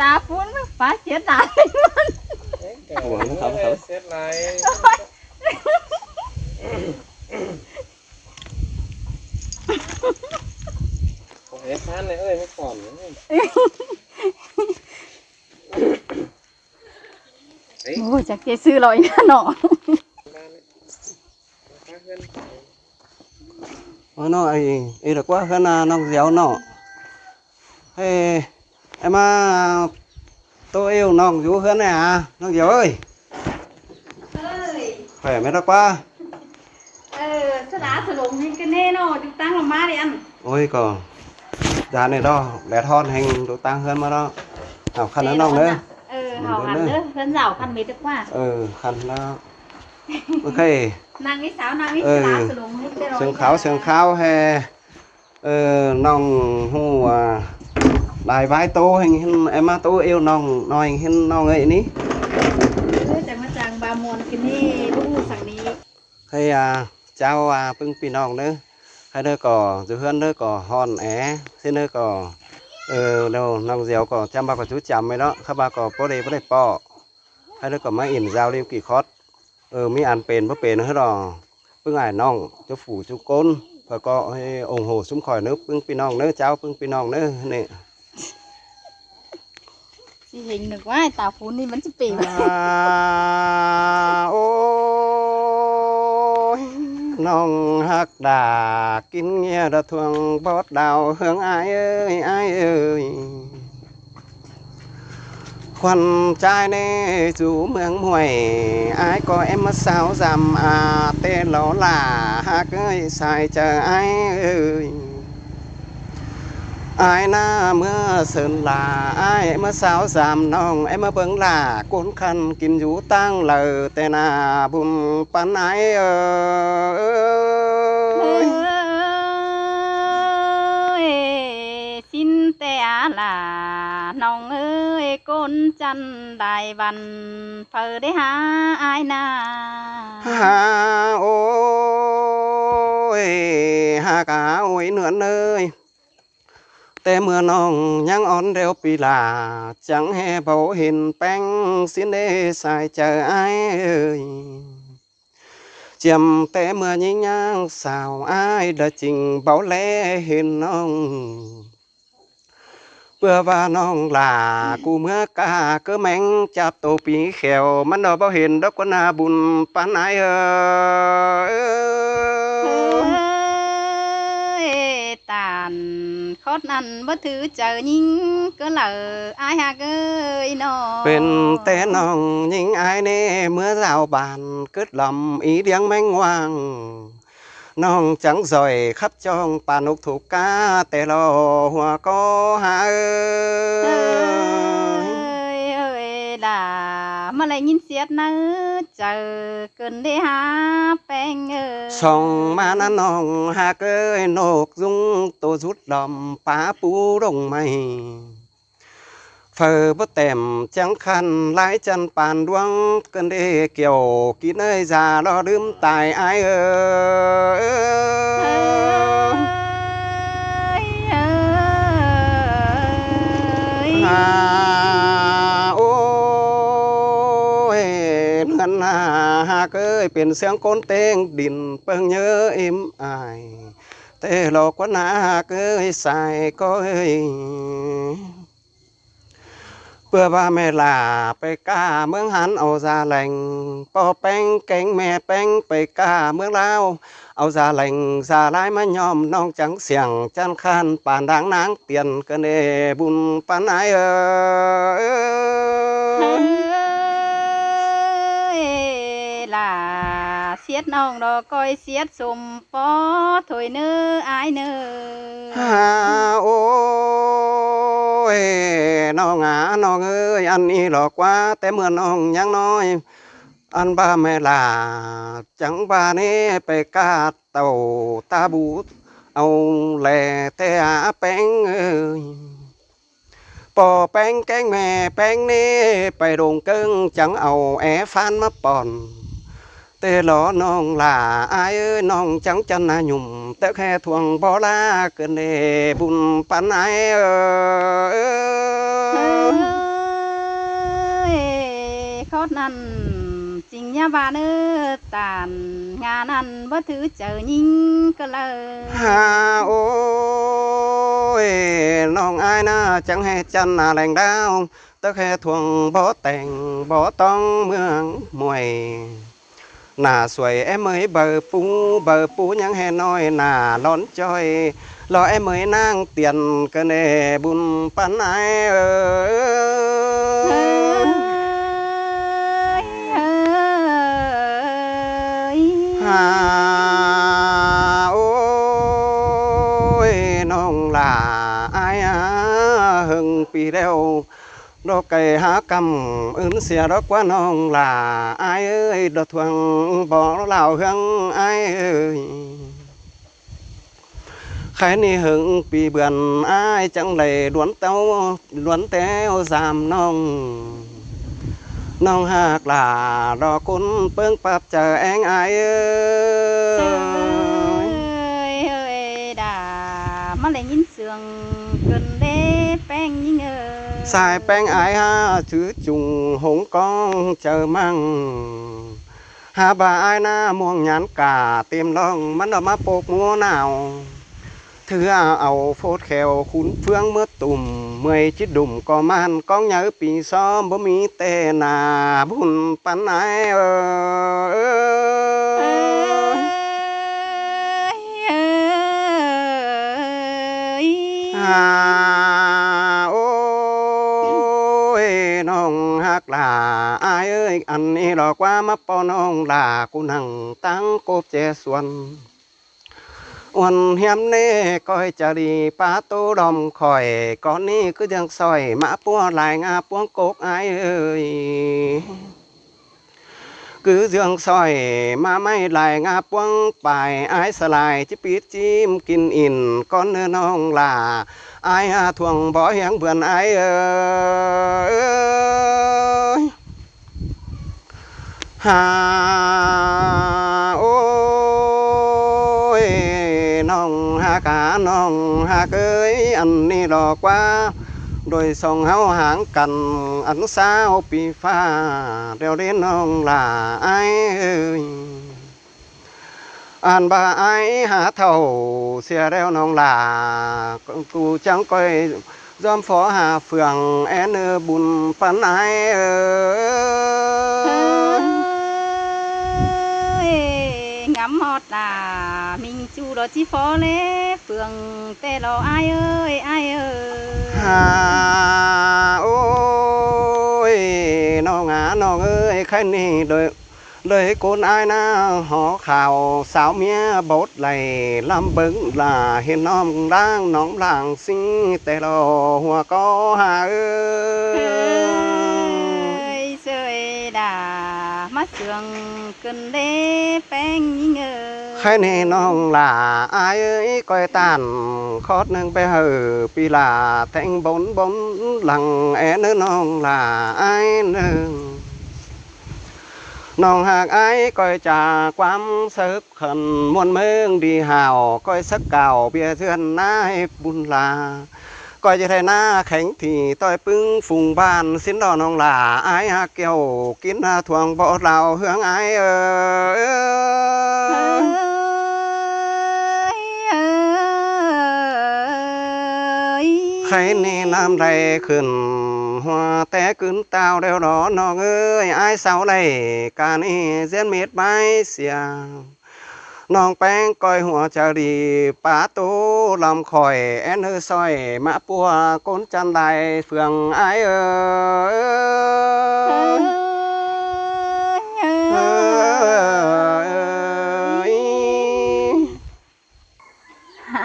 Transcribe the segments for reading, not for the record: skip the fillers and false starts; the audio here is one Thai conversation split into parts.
ตาฟุ้นฟ้าเสียดายมันเขาเซ็ตไลน์ผมเฮ็ดทานเลยเมื่อก่อนโอ้จากจะซื้อลอยนะเนาะnó ấy được quá cái nó dẻo nọ hey em à tôi yêu nó chú hơn này à nó dẻo ơi khỏe mấy đó quá sẽ đá sờ lồng hình cái nê nó chúng tăng làm má đi ăn ôi còn giá này đó đẹp hơn hành đồ tăng hơn mà đó học khăn nó nong nữa hào khăn nữa khăn rào khăn mấy được quá khăn nó ok nàng cái sáo nàng cái đá sờ lồng hình cái rồi sườn khao hay nong hu đài vai tô hình em á tô yêu nong nói hình nong ấy ní chẳng mà chẳng bà muôn cái nê bút sẵn đi hay chào bưng pì nong nữa hay nơi cỏ dù hơn nơi cỏ hòn é xin nơi cỏ đâu nong dẻo cỏ chăm ba cỏ chú chăm ấy đó các ba cỏ bó đây bỏ hay nơi cỏ máy ỉn giao liêu kỳ khót mi ăn bền bắp bền nữa đó bưng ải nong cho phủ cho côn và có ủng hộ xuống khỏi nước bưng pì nong nữa chào bưng pì nong nữa nè chị hình được quá tao phun đi vẫn chỉ pì ôi nong hắc đà kín nghe đã thuồng bót đào hương ai ơi khoan trai nè chú mương muội ai có em mà sao dằm tên nó là hắc ơi xài chờ ai ơi ai na mưa sơn là ai mà sao dằm nong em mà bưng là cuốn khăn kim rú tăng lờ tên bùn pan ai ơi xin té là nong ơi con chăn đại văn phờ đấy hả ai na ôi cả ôi nưỡn ơiแต่เมื่อน้องยังอ่อนเร็วปีลาจังแห่เบาเห็นแป้งสิ้นได้สายเจอไอ้เอ้ยเจียมแต่เมื่อยิ่งย่างสาวไอ้เดจริงเบาแลเห็นน้องเพื่อว่าน้องลากูเมื่อกาก็แมงจับตัวปีเขียวมันเราเบาเห็นดอกก็น่าบุญปานไอ้ตานคดนั่นบ่ถือเจอยิงก็เหลออายหากเอ้ยน้องเป็นแต่น้องยิงอายเน่เมื่อเราบานกึดลำอีเดียงแมงว่างน้องจังซอยขับจองปานุกถูกกาแต่รอหัวก็หาเอ้ยด่ามาเลยยินเสียดนะเจอเกินได้หาแป้งส่องมานั้นน้องหากเอ้ยนกยุงตัวสุดดำป้าปูดงไม่เฟอบ่เต็มจังคันหลายจันปานดวงกันได้เกี่ยวกินเอ้ยจ่ารอดื่มตายอายโอ้ยเงินหากเอ้ยเป็นเสียงคนเต้งดินเปิงเยอะอิ่มอายแต่หลอกว่าหากเอ้ยใส่ก็เอ้ยเพื่อว่าแม่ลาไปกาเมืองหันเอาซาแหล่งปอแป้งแกงแม่แป้งไปกาเมืองลาวเอาซาแหล่งซาลายมายอมน้องจังเสียงจันคันป่านดังนางเตียนกันเดบุญปานไอล่ะเสียดน้องดอกก้อยเสียดสมปอถอยเนื้ออายเนื้อโอ้ยน้องน้องเอ้ยอันนี้หลอกว่าแต่เมื่อน้องยังน้อยอันบ้าแม่ลาจังบ้านี้ไปกาดเต่าตาบูเอาแหล่แต่แป้งเอ้ยปอแป้งแกงแม่แป้งนี้ไปโรงเกิ้งจังเอาแอฟันมาป่อนแต่หลอน้องลาอายเอ้ยน้องจังจันนาหยุ่มแต่แค่ทวงบ่ลาเกินเดบุญปานไอ khó năn chính nhà bà nơ tàn ngà năn bất thứ chờ nhìn cơ lơ โอ้ยน้องอายนะจังให้จันแหล่งดาวตะแค่ทวงบ่แต่งบ่ต้องเมืองมวยหน้าสวยem mới bờ púยังให้น้อยหน้าร้อนจ้อยรอem mớiนางเตียนก็เนบุญปันไอเออ หาโอ้ยน้องหลาอายหึงปีแล้วดอกไก่หากำอื่นเสียดอกว่าน้องหลาอายเอ้ยดอกทวงบ่เหล่าเฮืองอายเอ้ยใครนี่หึงปีเบือนอายจังเลยล้วนเต้าล้วนแต้วสามน้องน้องหากหลารอคุณเปิ้งปรับเจอแองอายเอ้ย ơi đà mà lại nhìn sườn gần đê beng nhìn ơi สายแป้งอายฮะถือจุงหงกองเจอมั่งหาบ่าอายหน้าม่วงหยานกาเต็มร่องมันออกมาโปกมัวหนาวถือเอาโฟดแขวขุนเฟืองเมื่อตุ่มเมื่อยจิตดุ่มก็มันกองเหยาปีซ้อมบ่มีแต่หนาบุญปันไอเอ้ย หาโอ้ยน้องฮักหลาอายเอ้ยอันนี้หรอกว่ามาปอน้องหลากูนั่งตั้งโกบเจส่วนอ้วนเฮียมเน่ก้อยจะดีป้าโตดอมคอยก่อนนี้คือยังซอยมาปัวลายงาปวงโกกอายเอ้ยcứ dương soi mà mấy lại ngà quăng bài ai xà lại chỉ biết chim kín in con nơ nong là ai thuồng bỏ hiang vườn ai ơi hà ôi nong hà cả nong hà cưới anh đi đò qua đôi sông háo háng cằn ẩn sao pi pha đeo đến ông là ai ơi anh bà ai há thầu xe đeo nông là cụ chẳng coi dòm phó hà phường én bùn phán ai ngắm hót là mình chu đó chi phó lễ phường tê lo ai ơi hà ôi nó ơi khai ni đời đời con ai na họ khảo sáo mía bốt này làm bứng là hiền non đang nóng làng sinh tê lo hoa có hà ơi trời đà mắt sườn cần đê beng nhìn ơi ใครนี่น้องหลาอายเอ้ยก้อยตานคอดหนึ่งไปเหอปีลาแทงบนหลังแอนน้องหลาอายหนึ่งน้องหากอายก้อยจากความสึกขันมวนเมืองดีห่าวก้อยสักเก่าเบียเทือนนายบุญลาก้อยจะไทยหน้าแข็งที่ต้อยปึ้งฝุ่งบ้านสินดอน้องหลาอายหาเกี่ยวกินทวงบ่เราเฮืองอายใครนี่น้ำไรขึ้นหัวแต่ขึ้นเต้าเร็วรอน้องเอ้ยอายเสาไรกานี่เสียนเม็ดไม้เสียน้องแป้งก้อยหัวจะดีป้าโตลำคอยแอนเฮอซอยมาปัวก้นจันไดเฟืองอาย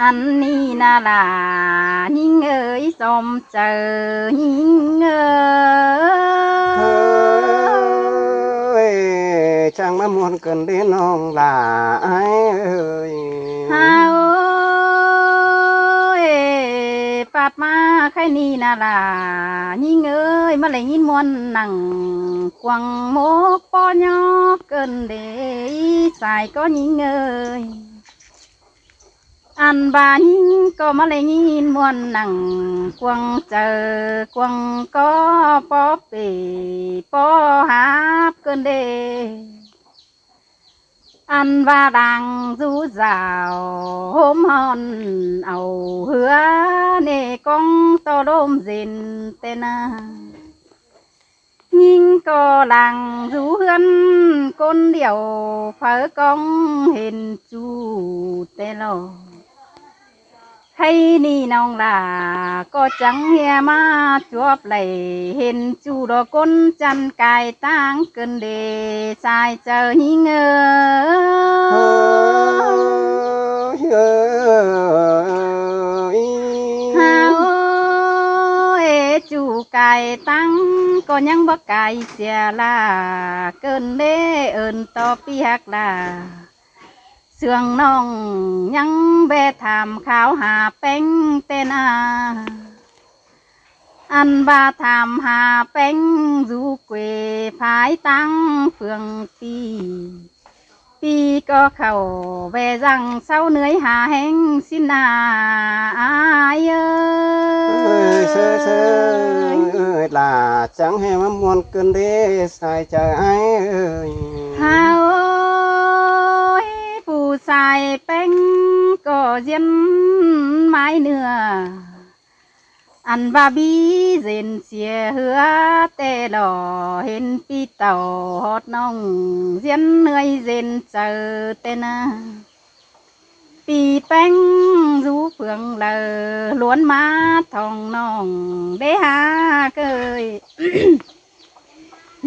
anh ni na là nhìn ơi xóm chờ nhìn ơi chẳng mà muốn cần đến non là ai ơi ha ơi phát ma khai ni na là nhìn ơi mà lại nhìn muôn nằng quăng mốt po nhóc cần để xài có nhìn ơi อันบายิงก็มาเลยยินมวนหนังกวงเจอกวงก็ปอเปปอหาบเกินเดอันว่าดังจูสาวโฮมฮอนเอาเหือเนกองตอลมเสินเตนายิงก็หลังจูเฮือนคนเดียวเผอกองเห็นจูเตลอให้นี่น้องลาก็จังเฮียมาจวบไหลเห็นจูดอกก้นจันกายตั้งเกินเดสายเจอหิงเฮ้ยเอ้ย ฮาโอเอจูกายตั้งก็ยังบ่กายเสียลาเกินเดเอินต่อเปียกลาเสื่องน้องยังแบถามข่าวหาแป้งเตนาอันบาถามหาแป้งจูเกวภายตั้งเฟืองปีก็เข้าแวรังเศร้าเหนื่อยหาแห้งสินาอายเอ้ยเชยเชยเอ้ยล่ะจังให้มามวนเกินเด้ใส่ใจไอ้เอ้ย ฮาโอ้ยผู้ชายแป้งก็เย็นไม้เนื้ออันบาบีเย็นเสียเหือแต่หล่อเห็นปีเต่าฮอดน้องเย็นเหนื่อยเย็นเจอแต่นะปีแป้งรู้เฟืองเลอล้วนมาทองน้องได้หาเกย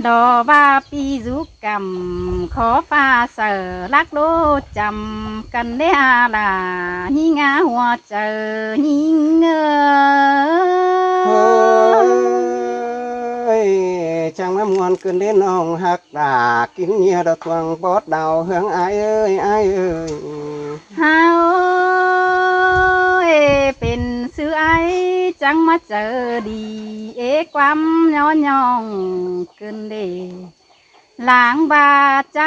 ดอว่าปีจุกกรรมขอฟ้าเสือรักโลจำกันได้อาลาหิงาหัวเจอหิงเฮ้ยจังมามวนเกินเด้น้องหักดากินเงียดอกทวงบอดดาวเฮืองไอ้เอ้ยไอ้เอ้ย ฮาโอเอเป็นซื้อไอจังมาเจอดีเอความย้อนยองเกินเดหลางบาใจ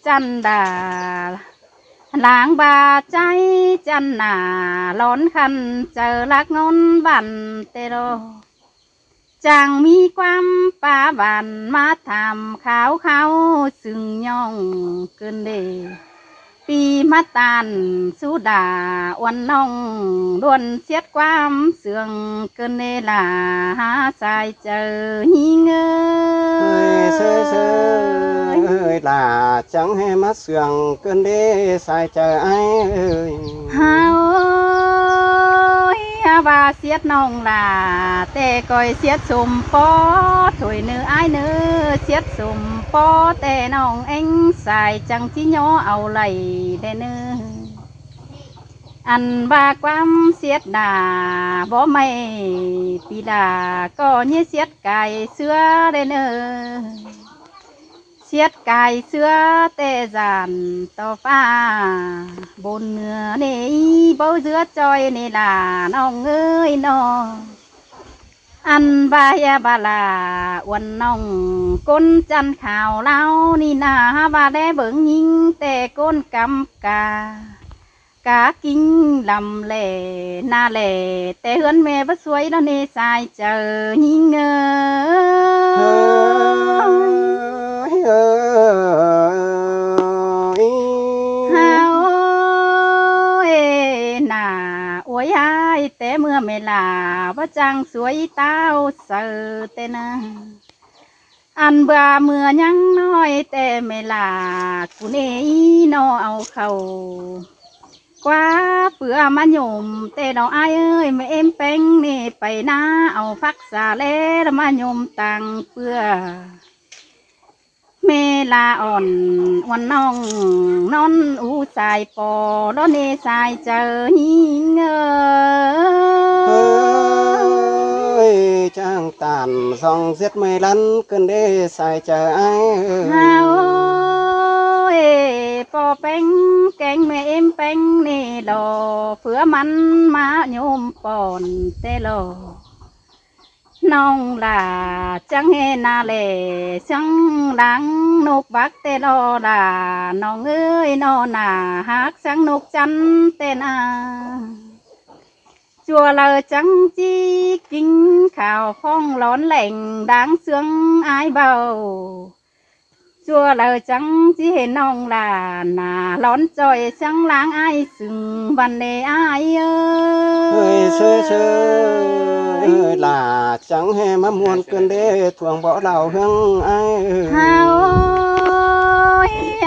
จันดาหลางบาใจจันนาร้อนคันเจอลักงนบันเตโรจังมีความป่าบันมาทำขาวเขาซึ่งย่องเกินเดปีมาตานสุดาวันน้องดวนเสียดความเสื่องเกินเนลาหาสายเจอหิงเอ้ยเชยเชยเอ้ยล่ะจังให้มาเสื่องเกินเด้ใส่ใจไอ้เอ้ย ฮาโอยฮาบาเสียดน้องลาแต่ก่อยเสียดสมปอถอยเนื้อไอายเนื้อเสียดสมปอแต่น้องเอ็งสายจังที่ย่อเอาไหลได้เนื้ออันบาความเสียดดาบ่ไม่ปีดาก็เนี่ยเสียดไก่เสื้อได้เนื้อเสียดไก่เสื้อแต่จานต่อฟ้าบนเนื้อนี่เบ้าเสื้อจอยนี่ล่ะน้องเอ้ยน้องอันบายาบาลาวันน้องก้นจันข่าวเล่านี่นาบาได้เบิ่งยิงแต่ก้นกำกากิ้งลำแหล่หน้าแหล่แต่เฮือนแม่บ่สวยแล้วเนสายเจอยิงเฮ้ยเอ้ย ฮาโอเอน่าอวยหายแต่เมื่อเมลาว่าจังสวยเต้าเสือแต่นะอันเบื่อเมื่อยังน้อยแต่เมลากูเนอีนอเอาเขากว่าเปื่อมาโยมแต่ดอกอ้ายเอ้ยไม่เอ็มแป้งนี่ไปนะเอาฟักษาเล่แล้วมาโยมตังเปื่อเมลาอ่อนวันน้องนอนอูสายปอแล้วเนสายเจอหิงเฮ้ยจ้างตานส่องเสียดไม่ลันเกินได้ใส่ใจไอ้เอ้ย ฮาโอเอปอแป้งแกงแม่เอ็มแป้งนี่ดอเผื่อมันมาโยมปอนเตโล น้องลาจังเฮนาเลจังดังนกบักเตลอลาน้องเอ้ยนอนาฮักจังนกจันเตนาจัวเลอจังจีกินข้าวphongร้อนแหล่งดังเสืองอายเบาจัวเลอจังจีเห็นน้องลาหน้าร้อนจ่อยจังล้างอายสึงวันเนอายเอ้ เฮ้ย ย เชยเชยลาจังให้มามวนเกินเด้ทวงบ่เล่าเฮืองไอ้เอ้ย เฮา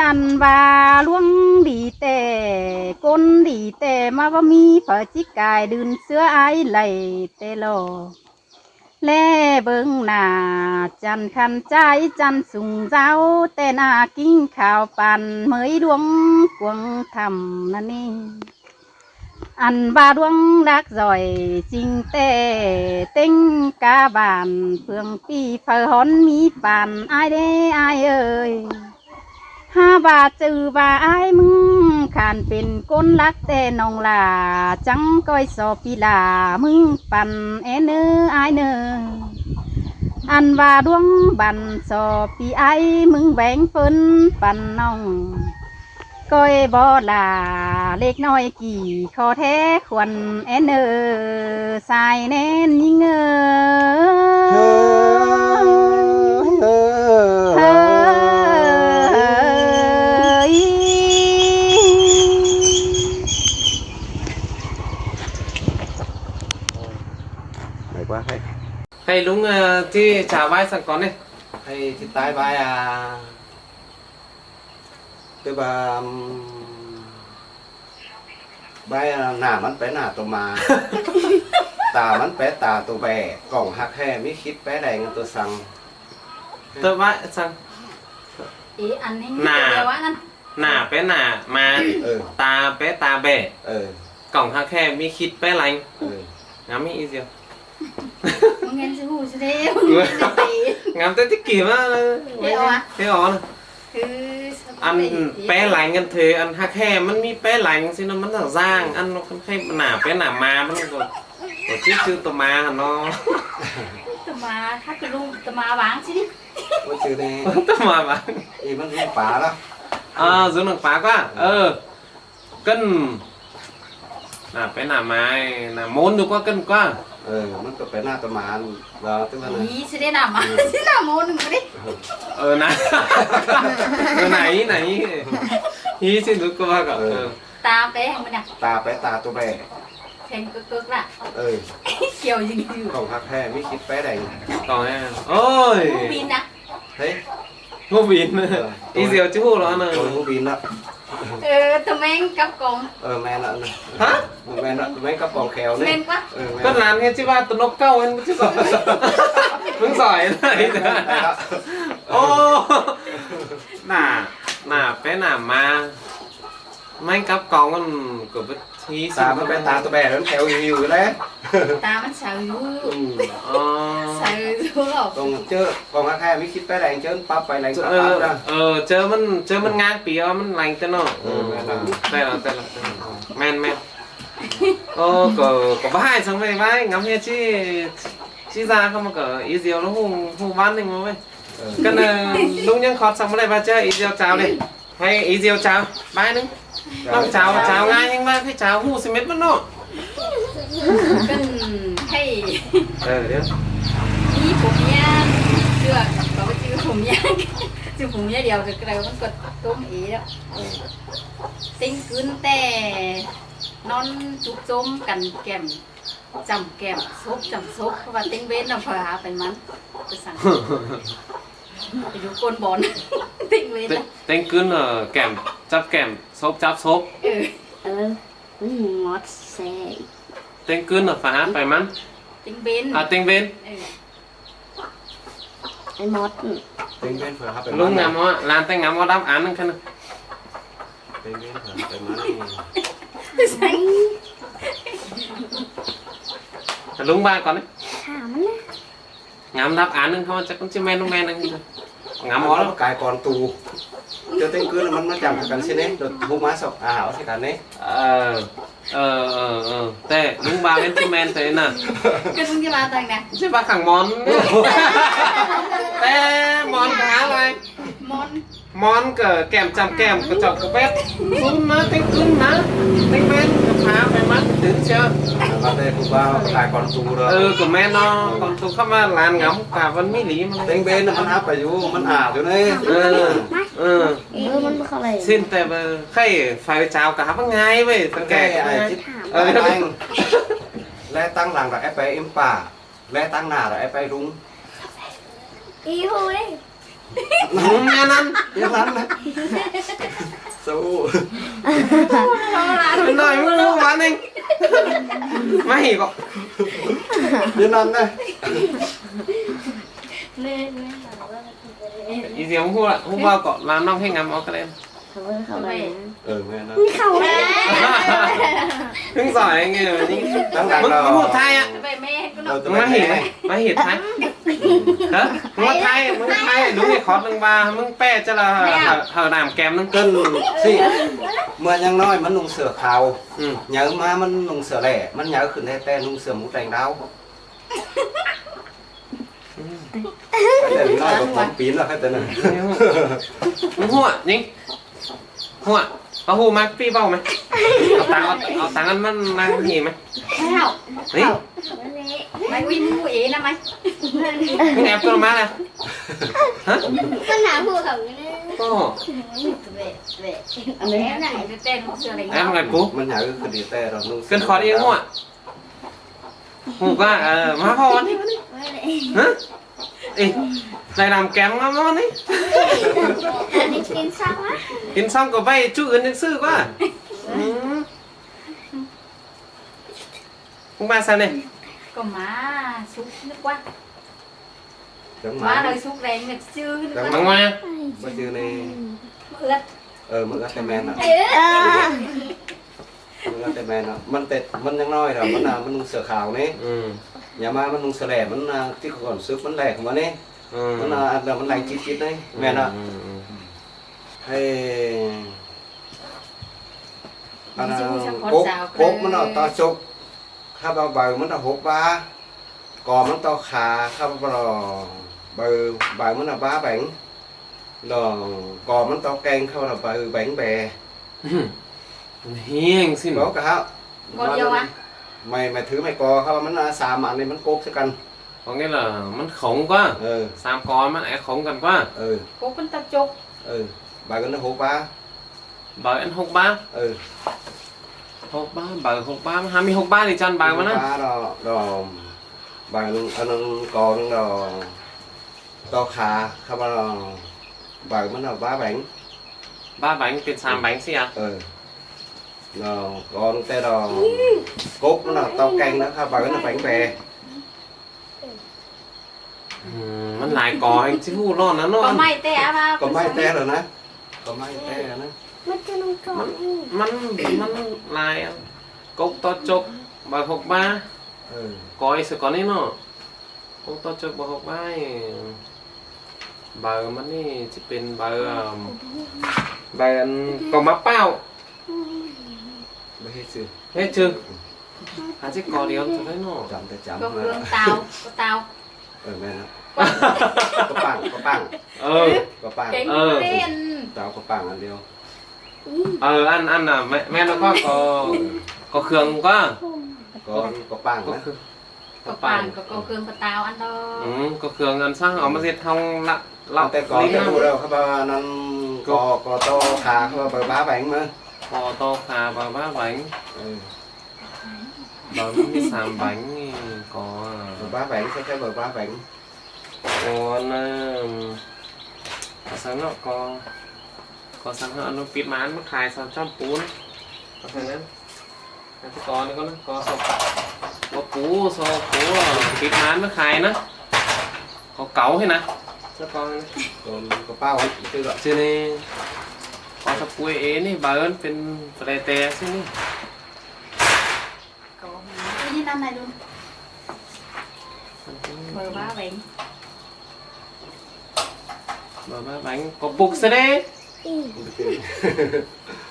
อันว่าล่วงดีแต่ก้นดีแต่มาว่ามีเผอจิกายดืนเสื้อไอไหลแต่โลแลเบิ่งหน้าจันคันใจจันสุงเจ้าแต่หน้ากิ้งข่าวปันเหมยดวงกวงทำนั่นนี่อันบาดวงรักจ่อยจริงแต่เต็งกาบานเพื่องปีเผอหอนมีปานอายเด้อายเอ้ย5 บาทจือว่าอายมึงขานเป็นก้นรักแต่น้องลาจังก้อยสอบปีลามึงปั่นเนื้ออายเนื้ออันว่าดวงบันสอบปีไอมึงแบ่งเพิ่นปั่นน้องก้อยบ่ลาเล็กน้อยกี่ขอแท้ควรเนื้อสายแน่นยิ่งเฮ้ยเฮ้ย เฮ้ย ไหนว่าให้ Hay đúng chứ chào vai sang con đi. ให้ที่ตายบายคือว่าบายหน้ามันไปหน้าตัวมา ตามันไปตาตัวแบกกล่องหักแห่ไม่คิดไปแดงตัวสั่ง Tôi vai sang อีอันนี้ น่ะ เดี๋ยวว่านั่น nà bé nà mà เออ ta bé ta bè เออ cổng hạc khe mi khít bé lành เออ ngắm mi gì มึงเงินสิหูสิเด้มึงเงินสิตี ngắm tới tích kỷ mà Thế hả? thế ó nè คือ ăn bé lành ăn thế ăn hạc kheมันมี bé lành xin nóมันlà giang ăn nó không khe nà bé nà màมันก็chứ chứ tao mà nó ตมาถ้าคือลุงตมาหวางสิดิ ว่าชื่อนี่ tao mà mà อีมันลูกป่าแล้ว dùng được phá quá cân nà bé nà mà nà môn được quá cân quá เออมันก็ไปหน้าตัวมาเราตึ้งว่า นี่สิได้หนามาสิหนาโมนึงมาดิ này này này hi xin được qua cả ตาเป๊ะมันเนี่ย ตาไปตาตัวแบก แทงกึกๆล่ะ เออ เขียวยิงอยู่ กล่องหักแห่ไม่คิดไปแดง còn em ôi บินนะ เฮ้ย hô bìn đi diều chứ hô nó โดน nè หูบินละ ตะแมงกับกง แม่ละ hả แม่ละแม่กระป๋องแขว แม นี่ นปะ con làm hết chứ ba tụi nó câu em chứ giỏi vẫn giỏi này ô nà bé nà mà mấy cặp con con của bất thi ตามันเป็นตาตัวแบกแล้วแขวอยู่แล้ว ตามันเฉาอยู่ ờ เฉาอยู่หรอก ตรงเจอกล่องหักแห่ไม่คิดไปแดงเจอปั๊บไปแรงปั๊บนะ chơi mình ngang pì mình lành tên nó đây là men men ô có vai xong vậy vai ngắm nghe chi ra không mà cỡ ý diều nó hùng văn mình mới cái này lúc nhân khót xong đây ba chơi ý diều chào đi hay ý diều chào bye nữa không chào ngay nhưng mà phải chào hù xí mét mất nó กันให้ đấy มีผมเนี่ยเชือกเราไปจื้อผมเนี่ยจื้อผมเนี่ยเดียวก็เลยมันกดต้มอีแล้วติ้งคืนแต่นอนจุกจมกันแก้มจำแก้มซบจำซบเพราะว่าติ้งเว้นเราพาเป็นมันไปสั่งไปอยู่ก้นบอลติ้งเว้น tên cún ở kèm chắp xốp มันงอดแซ่ tên cún ở phá phải mắn ติ้งเว้น à tên bên ไอ้มด เป็นเป็นเผื่อครับเป็น lúc ngắm á làm tay ngắm á đáp ánนึงkhăn เป็นเป็นเผื่อเป็นมัน สั่ง lúc ba còn đấy ถามมันนะ ngắm đáp ánนึงkhông chắc cũng chỉ men nó menนึง ngắm ngắm ó ó nó cài còn tù cho tên cứ làมันมาจำกันใช่ไหมโดดหูม้าสอบหาวใช่กันเนี่ย ờ แต่ลุงบาเป็นที่แมนเตน่ะ cái đúng như ba tầng nè ใช่ปะขังมอน แต่มอนหาอะไร món มอนเกิดแก้มจำแก้มกระจอกกระเบ็ดคุ้นนะติ๊งคุ้นนะติ๊งแมนกับพาไปมัดถึงเชียว và đây cũng bao lại còn tù rồi กับแม่นอก่อนตัวเข้ามาลานงำกับวันมิหลีมัน tên bên làมันáp phải vôมันảo chỗ này มันไม่เข้าเลย สิ้นแต่ใครไฟเจ้ากับว่าไงเว้ยตะแก cái ai chết anh lẽ tăng làng là ép imป่า lẽ tăng nào là ép rung อีหูเลย แม่นั้น yên lắm đấy sâu หน่อยมึงรู้มันเองไม่ก็ yên lắm đấy อีเสียงพูดละพูดว่าก็ร้านน้องให้งำเอากระเด็น เข้าเลย nghe nó เข้าเลย ถึงสอยไงนี่ tăng làng มึง là พูดไทยอ่ะ về mẹ có ờ, มึงมาเห็นไหมมาเห็นไทยฮะมึงไทยรู้ไงคอร์ดนึงบามึงแป้จะละเฮาดามแกมนึง cân xị mưa nhang nóiมันนุ่งเสือขาว อืม nhớ máมันนุ่งเสือแหล่มันnhớขึ้นแต่นุ่งเสือหมูแดงดาวแต่น้อยกว่าผมปีนแล้วแค่แต่นั้น มึงหัวยิงหัวเอาหูมาพี่เบ้าไหมเอาตังค์มันนั่งเห็นไหม thấy không นี่ mày uy mua ý nè mày มึงแอบตัวมาเลยฮะ มันหาหัวเขาเลย ก็ về về anh ấy này cái tên không sửa đánh แอบไง nhau กู มันnhớขึ้นดีแต่เรานุ่ง เกินคอร์ดเองหัวหูก็มาพอวันนี้ฮะเอ้ยไรดามแกมมาวันนี้ อันนี้กินซ้ำอ่ะ กินซ่อมกับใบจุอื่นยังซื้อกว่ามึงมาซะเนี่ย có má xúc nước quá จังห má วะ đời xúc đèn ngực chưa nước จัง มึง หวะ มา มาเจอใน ướt มึงก็แต่แมนอ่ะมึงก็แต่แมนอ่ะมันแต่มันยังน้อยหรอมันมันนุ่งเสือขาวนี่ อืม อย่ามามันนุ่งเสือแหล่มันที่ก่อนซื้อมันแหลกมานี่ อืม มันมันแรงจิ๊ดๆนี่แมนอ่ะให้อันกบมันเอาตาจกข้าบใบมันเอาหกบากอมันต่อขาข้าบใบมันเอาบ้าแบงดอกอมันต่อแกงเข้าใบแบงแบ เฮียงสิ บอกกับเขา còn nhiều á ไม่ถือไม่กอเขามันสามอันนี้มันโกกสักกัน có nghĩa làมันขงกว่า sam cóมันไอ้ขงกันกว่า cố con ta chụp ใบกันหกบ้า bởi anh hộp ba หกบ้าเบอร์6 3 26 3thì chân bài mà nó บ้าดอใบนึงอันนึงกอนึงดอต่อขาเขาว่าใบมันเอาบ้าแบง 3 bánh tiền xàm bánh xí à còn tê đò cốt nó là tao canh đó không phải nó bánh bè มันหลายกอเองชิฮู้ร้อนนะเนาะ có may té ba có mấy té rồi nè có mấy té rồi nè มันจะนุ่งก่อน มันลายกกตอจกเบอร์6 3 กอยสก่อนนี่เนาะกกตอจกเบอร์6 3เบอร์มันนี่จะเป็นเบอร์กอมะเป้า ไม่ให้ซื้อ เฮ้ยจึงหาจิกอเดียวจะได้เนาะ จำแต่จำ có hương tàu có tàu แม่นะก็ปังก็ปัง ก็ปัง kính lên เจ้าก็ปังอันเดียว อันน่ะแม่แล้วก็ก็เครื่องก็ ก็ปัง ก็ นะ คือ có bàn có hương có tàu ăn đó ก็เครื่องอันสร้างเอามาเสียทองละ แต่ก่อนจะดูแล้วเขาบอกนั้นก็โตขาเขาบอกบ้าแบงมั้ย พอโตขาบาบ้าแบงบามี3 bánh cóบ้าแบงใช่แค่บ้าแบง còn sáng nọ có sáng nọ nó pít mán mất khai 300 pún có thể nên cái có này có sọc có cú pít mán mất khai nữa có cáu hay nè cho con ก็เป้าคือ trên này có sọc cuối ế này bà ơnเป็นแปรแต่ซินี่ có cái như năm này luôn bờ ba bánh bà ba bánh có bục xe đấy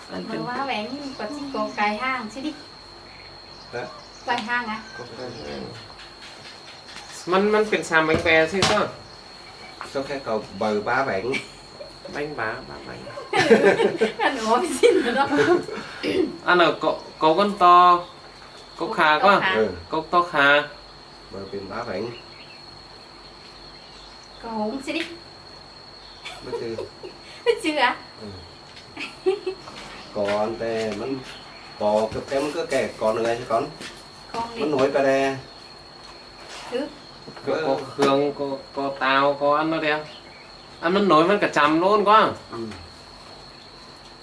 bờ ba bánh có cài hang chứ đi ไปห้างอ่ะ มันเป็นสามแบงแปรใช่ก็ có cái cầu bờ ba bạn แบงบ้าบ้าแบง อันหนูไปสิ้นแล้ว อันนั้นก็กันต่อก็ขาก็ ừ. ก็ต่อขา bờ biển ba bạn ก็หงสิดิ mới chưa ไม่เชื่อ còn tè mình có cái mình cứ kẻ còn người chứ còn กองนี่ mình nổi cà đè คือ ก็เครื่องก็เตาก็อันนั้นเดียวอันมันหน่อยมันกระจำโล้นก็ ừ.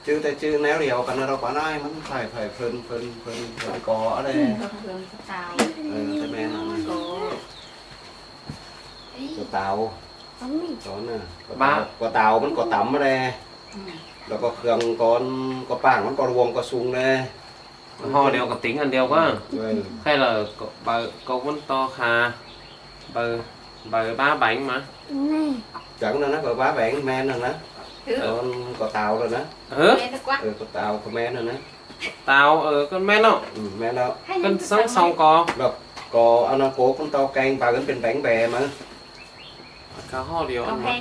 chứ tè chứ nếu điều cần đâu quá nói mình phải phân có ở đây ก็เครื่องสตาว ừ, cái men này ก็ có tàu Bấm đi. có nè Ba. có tàu vẫn có tắm ở đây อืม แล้วก็เครื่องcó bảng vẫn có rùa có sung đây ห่อเดียวกับติ๋งอันเดียวก็ rồi แค่ละก็มันต่อขาเบอร์บ้าแบงมา Này. chẳng là nó có bá bảng men rồi đó คือ có tàu rồi đó เฮ้ย แม่นึกว่า ừ, có tàu có men rồi đó เตาก็แม่เนาะ ừ, men đó ให้ ก็ ยัง สองกอ rồi có anh nó cố con tàu canh vào cái bên bánh bè mà ก็ห่อเดียว ก็แพง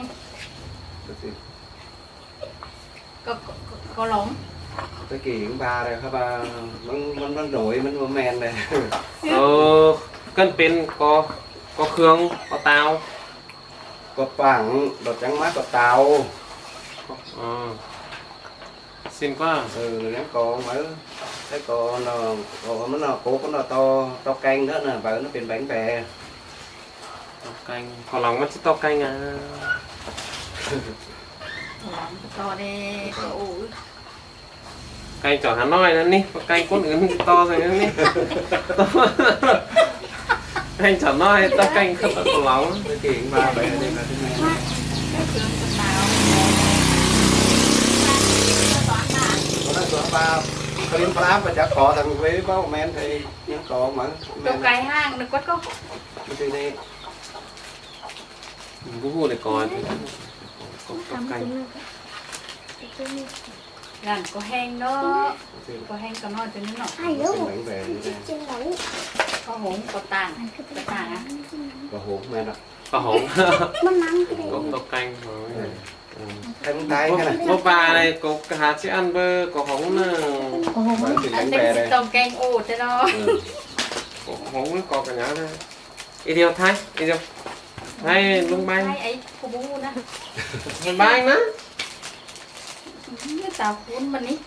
ก็หลง cái kỳ cũng ba đây các ba nó nổi nó men này ก็เป็นก็เครื่องก็เตา có bảng đọt trắng mát có tàu สิ้นก็ ừ nó có mấy cái nó cố nó to canh nữa nè vào nó bên bánh bè ไก่ขอลองมันจะต่อไก่งา ต่อเด้ก็โอ้ย ไก่จ่อหาน้อยนั่นนี่ไก่คนอื่นต่อใส่นั่นนี่ไก่จ่อน้อยต่อไก่ขัดขอลอง cái kỳ cũng ba bè đây là cái men ก็เครื่องสตาว nó có ba Krim Plam và chắc có thằng với bao men thì nhưng có mà ตัวไก่ห้างนึกว่าก็ cái này กูพูดเลยก่อนก็ต่อไก่ นั่นก็แห้งเนาะก็แห้งก็น้อยจนนิดหน่อย Ai cái đâu. bánh bè này nè. Trên đấu. ก็หงก็ต่างก็ต่างอ่ะ có hộp men đó ก็หง Nó nắng cái ก็ đấy. ต่อไก่ em tay cái này บ่ปลาเลยก็หาชิอันเบอร์ก็หงน่ะ bánh thì อัน bánh เป็น bè สิ đây ตอมแกงโอ้ใช่เนาะ ừ. ก็หงก็กันอย่างนั้นอีเดียวไทยอีเดียวให้ลุงใบ ให้ไอ้กูบูนะ มันใบนะ นี่สาวคุ้นมันนี่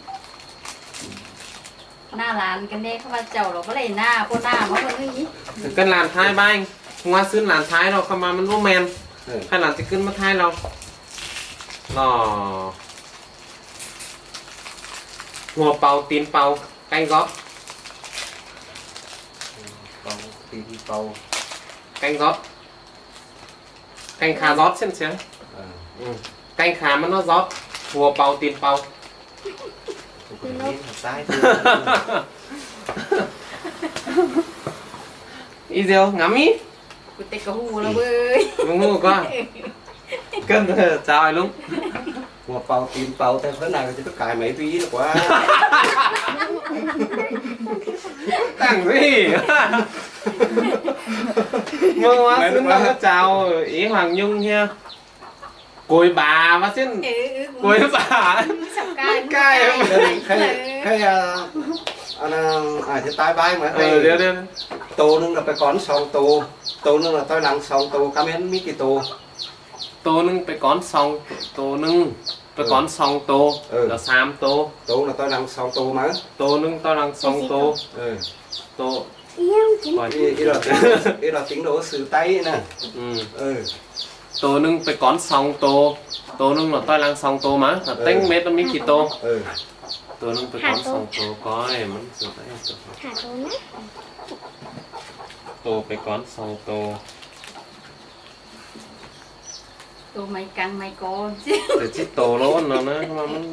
หน้าร้านกันเด้เขาว่าเจ้าเราก็เลยหน้าพวกหน้ามาคนนี้ กันหลานท้ายใบหัวซื้อหลานท้ายเราเข้ามามันว่าแมน Ừ. ให้หลานจะขึ้นมาท้ายเราหล่อหัวเป่าตีนเป่าไก่ก๊อก Còn tim tàu ไก่ก๊อกไก่ขาrót เส้นเสียง à. ไก่ขามันว่าrót หัวเป่าตีนเป่า Tôi cũng biết là sai อีเดียวงามี กูเตะกระหูแล้วเว้ย มึงงูก็เกินเจ้าไอ้ลุง một bầu tìm bầu thêm thế này thì tôi cài mấy ví là quá ตั้งสิมึงว่าซื้อมาเจ้าอีhoàng nhung nha cùi bà mà xin เออ cùi bà สับกาย ใกล้ cái thì tai bay mà đưa đưa tôนึงlà phải con song tôนึงlà tôi làm song tô cam hết mấy cái tô tô nưng phải con song tô nưng phải con song tô là sam tô tô là tôi làm song tô mà tô nưng tao đang song tô ừ. tô Yêu chính. rồi Ý là tiếng đố sử tay nè ừ. tô nưng phải con song tô tô nưng là tao đang song tô mà là tính mét nó mấy kỳ tô Ừ. tô nưng phải con song tô có em muốn sửa tay Thả đồ nát. tô phải con song tô ตัวไม่กังไม่โกน แต่ที่โตแล้วนะ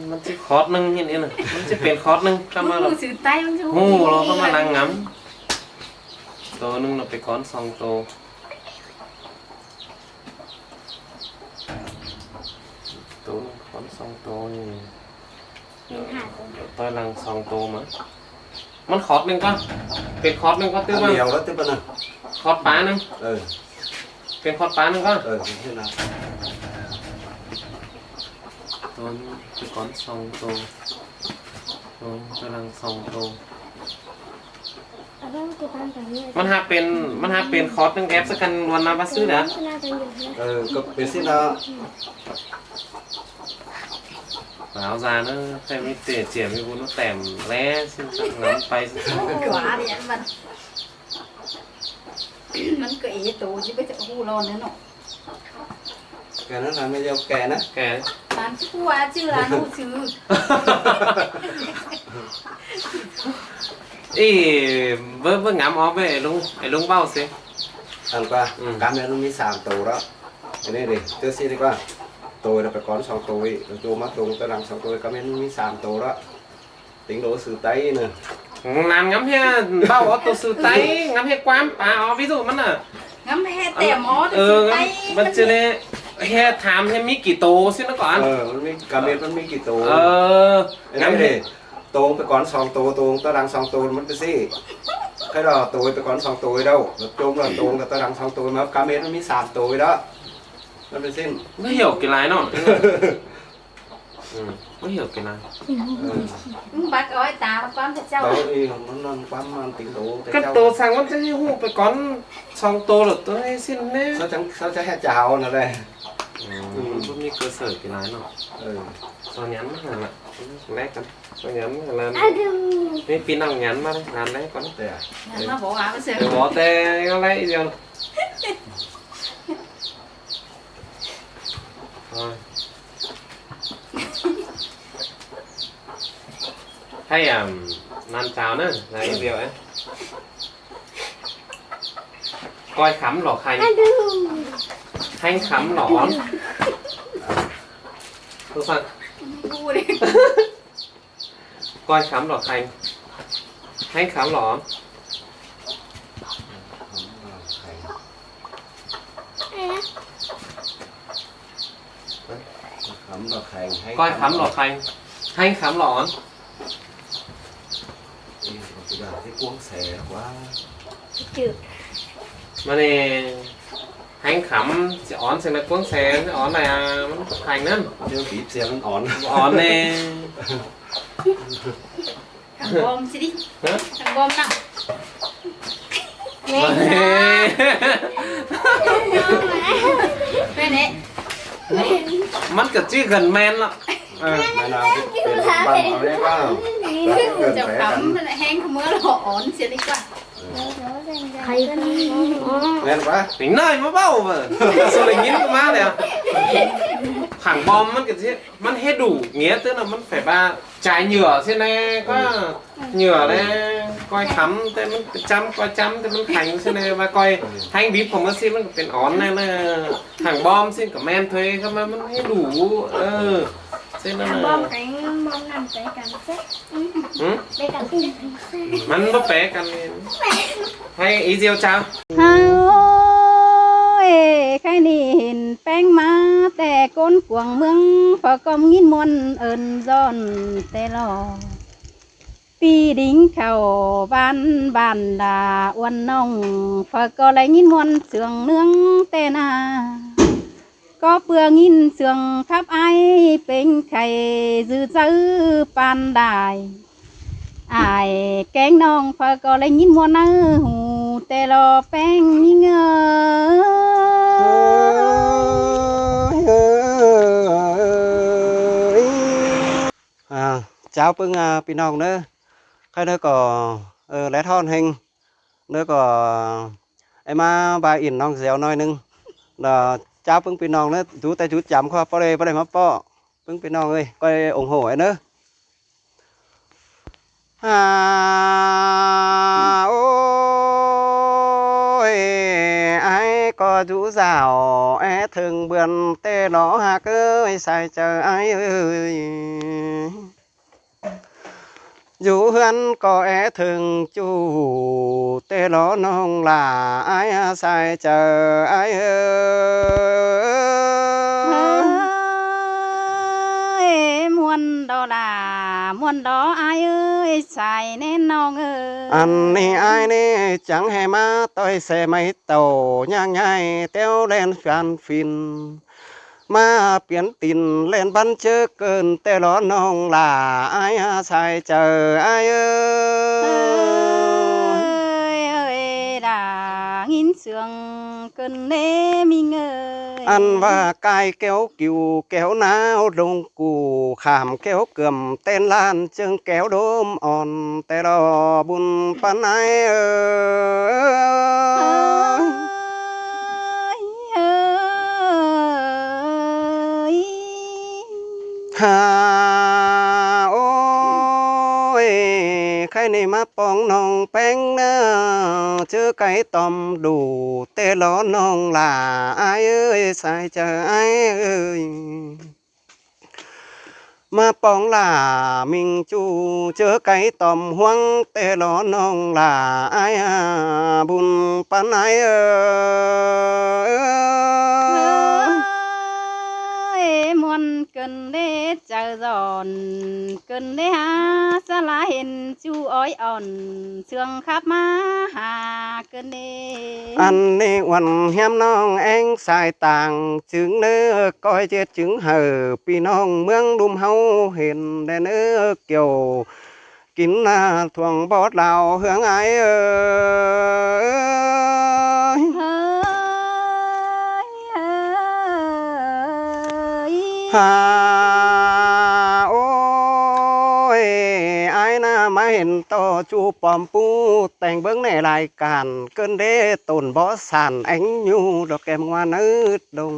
มันจะคอร์สนึงอย่างนี้นะมันจะเป็นคอร์สนึงก็มา มึ เรา งสื่อใต้มึงจะ หูเราก็มานั่งง้ำโตนึงเราไปก้อนสองโตโตนึงก้อนสองโตนี่ Nên thả đồ. ต้อยลังสองโตมั้ย Ừ. มันคอร์ดหนึงก็เป็นคอร์ดหนึงก็ตื้อ อัน ว่า เดียวแล้วตึ๊บปะนะ คอร์ดป้าหนึง เออ เป็นคอร์ดป้าหนึงก็ เป็นที่นะ ตัวนี้เป็นก้อนสองตัวกำลังสองตัว Abang ke pantai ni. มันหาเป็นคอร์สหนึงแอปสักกันวันมาซื้อนะ Kena tunjuk. ก็เป็นที่นะ เปล่าจาเนอะแต่ไม่เตะเจียมไม่บุญต้องแต่มแล้วซึ่งน้ำไป quả thì anh mình kỹ tụ chứ bây giờ hu lo nữa nọ แกนั้นทำไม่เดียวแกนะ แก làm chứ qua chứ là nụ chứ อีเบิ่งงามออฟไอ้ลุงเบ้าสิ อันว่าการเรียนมันมี3ตัวแล้วอันนี้ดิเจอสิดีกว่าตัวเราไปก้อน2ตัวตัวมาตรงตาราง2ตัวการเรียนมันมี3ตัวแล้วtính độ sự tây nè นานงามเฮียเบ้าเอาตัวสื่อไตงามเฮียความป่าอ๋อวิสูมันอ่ะ ngắm he tè mó เอ thì อ tay มันจะเนี่ยเฮียถามเฮียมีกี่โตสินะก่อน มันมีการเรียนมันมีกี่ตัว เออ อันนี้ดิตรงไปก้อน2ตัวตรงตาราง2ตัวมันไปสิใครเราตัวไปก้อน2ตัวđâuตรงlàตรงกับตาราง2ตัวมาการเรียนมันมี3ตัวđóมันไปสิ้น ไม่เหี่ยวกี่ไรเนาะไม่เหี่ยวกี่ไร bác ơi ta con thật sao đó đi nó quán tính độ ก็ตัวสั่งมันจะให้หูไปก่อนสองตัวหรือตัวให้สิ้นแน่ sao cho hết chào nè đây มันมีเกระเสิร์กี่ไรเนาะ ตอนยันมาละแรกกันตอนยันมาละ Aduh. นี่ปีน้องยันมาเลยงานแรกก่อน đây à nó bỏ áo bây giờ เดี๋ยวบอกแต่อะไรเดียวให้นานเช้านะนายเดียวเอ้ก้อยขำหลอกใคร Aduh. ให้ขำหลอนทุกท่าน ngu đi ก้อยขำหลอกใครให้ขำหลอน khẩm là khèn hay ก้อยขำหลอกใครให้ขำหลอน cái cuốn xè quá Chưa. มาเนี่ยให้ขำจะอ่อนเสียงในกวางแสนอ่อนอะไรอ่ะมันแข่งนั่น chưa kịp xe nó ổn อ่อนเนี่ย thằng bom xí đi ฮะ thằng bom nào เฮ้ย về nè มันกับจี้gần menละเออ này là cái tiền bằng ở đây quá chọc cắm lại hang không mưa là họ ổn xí đi qua Hay men quá ถึงnơiมาเบ้าเว้ยสุริยิ้มมาเลยอ่ะขังบอมมันกับจี้มันให้đủ nghĩa tức làมันphải ba trái nhựa thế này có nhựa này coi khắm thếมันchăm coi chăm thếมันแข็งthế này và coi thanh bípของมันสิมันก็เป็นอ่อนแน่เลยขังบอมสิกับแมนเทยเข้ามามันให้đủเส้นนั่น Thằng น่ะ bom cảnh bom nằm tại cảnh sát. หืม Đây cảnh sát. มันบ่แปลกันเลยให้อีเดียวเจ้า เฮ้ยใครนี่เห็นแป้งมาแต่ก้นกวางเมืองพอกอมยินมวนเอินซ้อนแต่รอปีดิ้งเข้าบ้านดาอ้วนน้องพอก็เลยยินมวนเสืองเนืองแต่นาก็เปลืองยินเสืองทับไอเป็นไข่ซื้อซื้อปานได้อายแกงน้องพอก็เลยยินมวนหูแต่รอแป้งยิงchào bưng pin nòng nữa khai nữa có lẽ thon hình nữa có em ba in nòng dẻo nói nưng là chào bưng pin nòng nữa chú tay chú chấm qua đây mà po bưng pin nòng ơi coi ủng hộ ấy nữa ôi ai có chú rào é thường bươn tê nó hạc ơi sai chờ ai ơi dù hân có é thường chú tê nó nông là ai sai chờ ai ơi muôn đó là มวนđó ai ơi xài nên nong ơi อันนี้ไอ้ายนี่จังให้มาต่อยเสไม่โตย่างใหญ่เต้วเล่นฟันฟิน มาเปลี่ยนตินเล่นบันเจอเกินแต่รอน้องลาไอ้ายชายเจอไอ้ายเอ้ย ơi đã nghìn sương cơn đê mình ơi อันว่ากายแก้วกิวแก้วหนาวลงกูขามแก้วเกื่อมเต้นลานจึงแก้วโดมอ่อนแต่รอบุญปานไหนเอ้ย ơi ฮาโอ้ยใครนี่มาปองน้องแป้งเนอเจอไก่ต้มดูเตะล้อน้องลาอ้ายเอ้ยใส่เจออ้ายเอ้ยมาปองลามิงจูเจอไก่ต้มห่วงเตะล้อน้องลาอ้ายบุญปานไหนเอ้ย muôn cơn đê chờ giòn cơn đê ha xa lá hình chu ói òn xương khắp má hà cơn đê อันนี้วันแฮมน้องแองสายต่างจึงเนื้อก้อยเจ็ดจึงเห่อพี่น้องเมืองดุมเฮาเห็นแต่เนื้อเกี่ยวกินหน้าถ่วงบอดเหล่าเฮืองไอเอ้ย ơi ฮาโอ้ยไอ้น่ามาเห็นต่อจูปอมปูแต่งเบิ้งในรายการเกินเด้ต้นบ่สันแองอยู่ดอกแก้มงวานนืดดง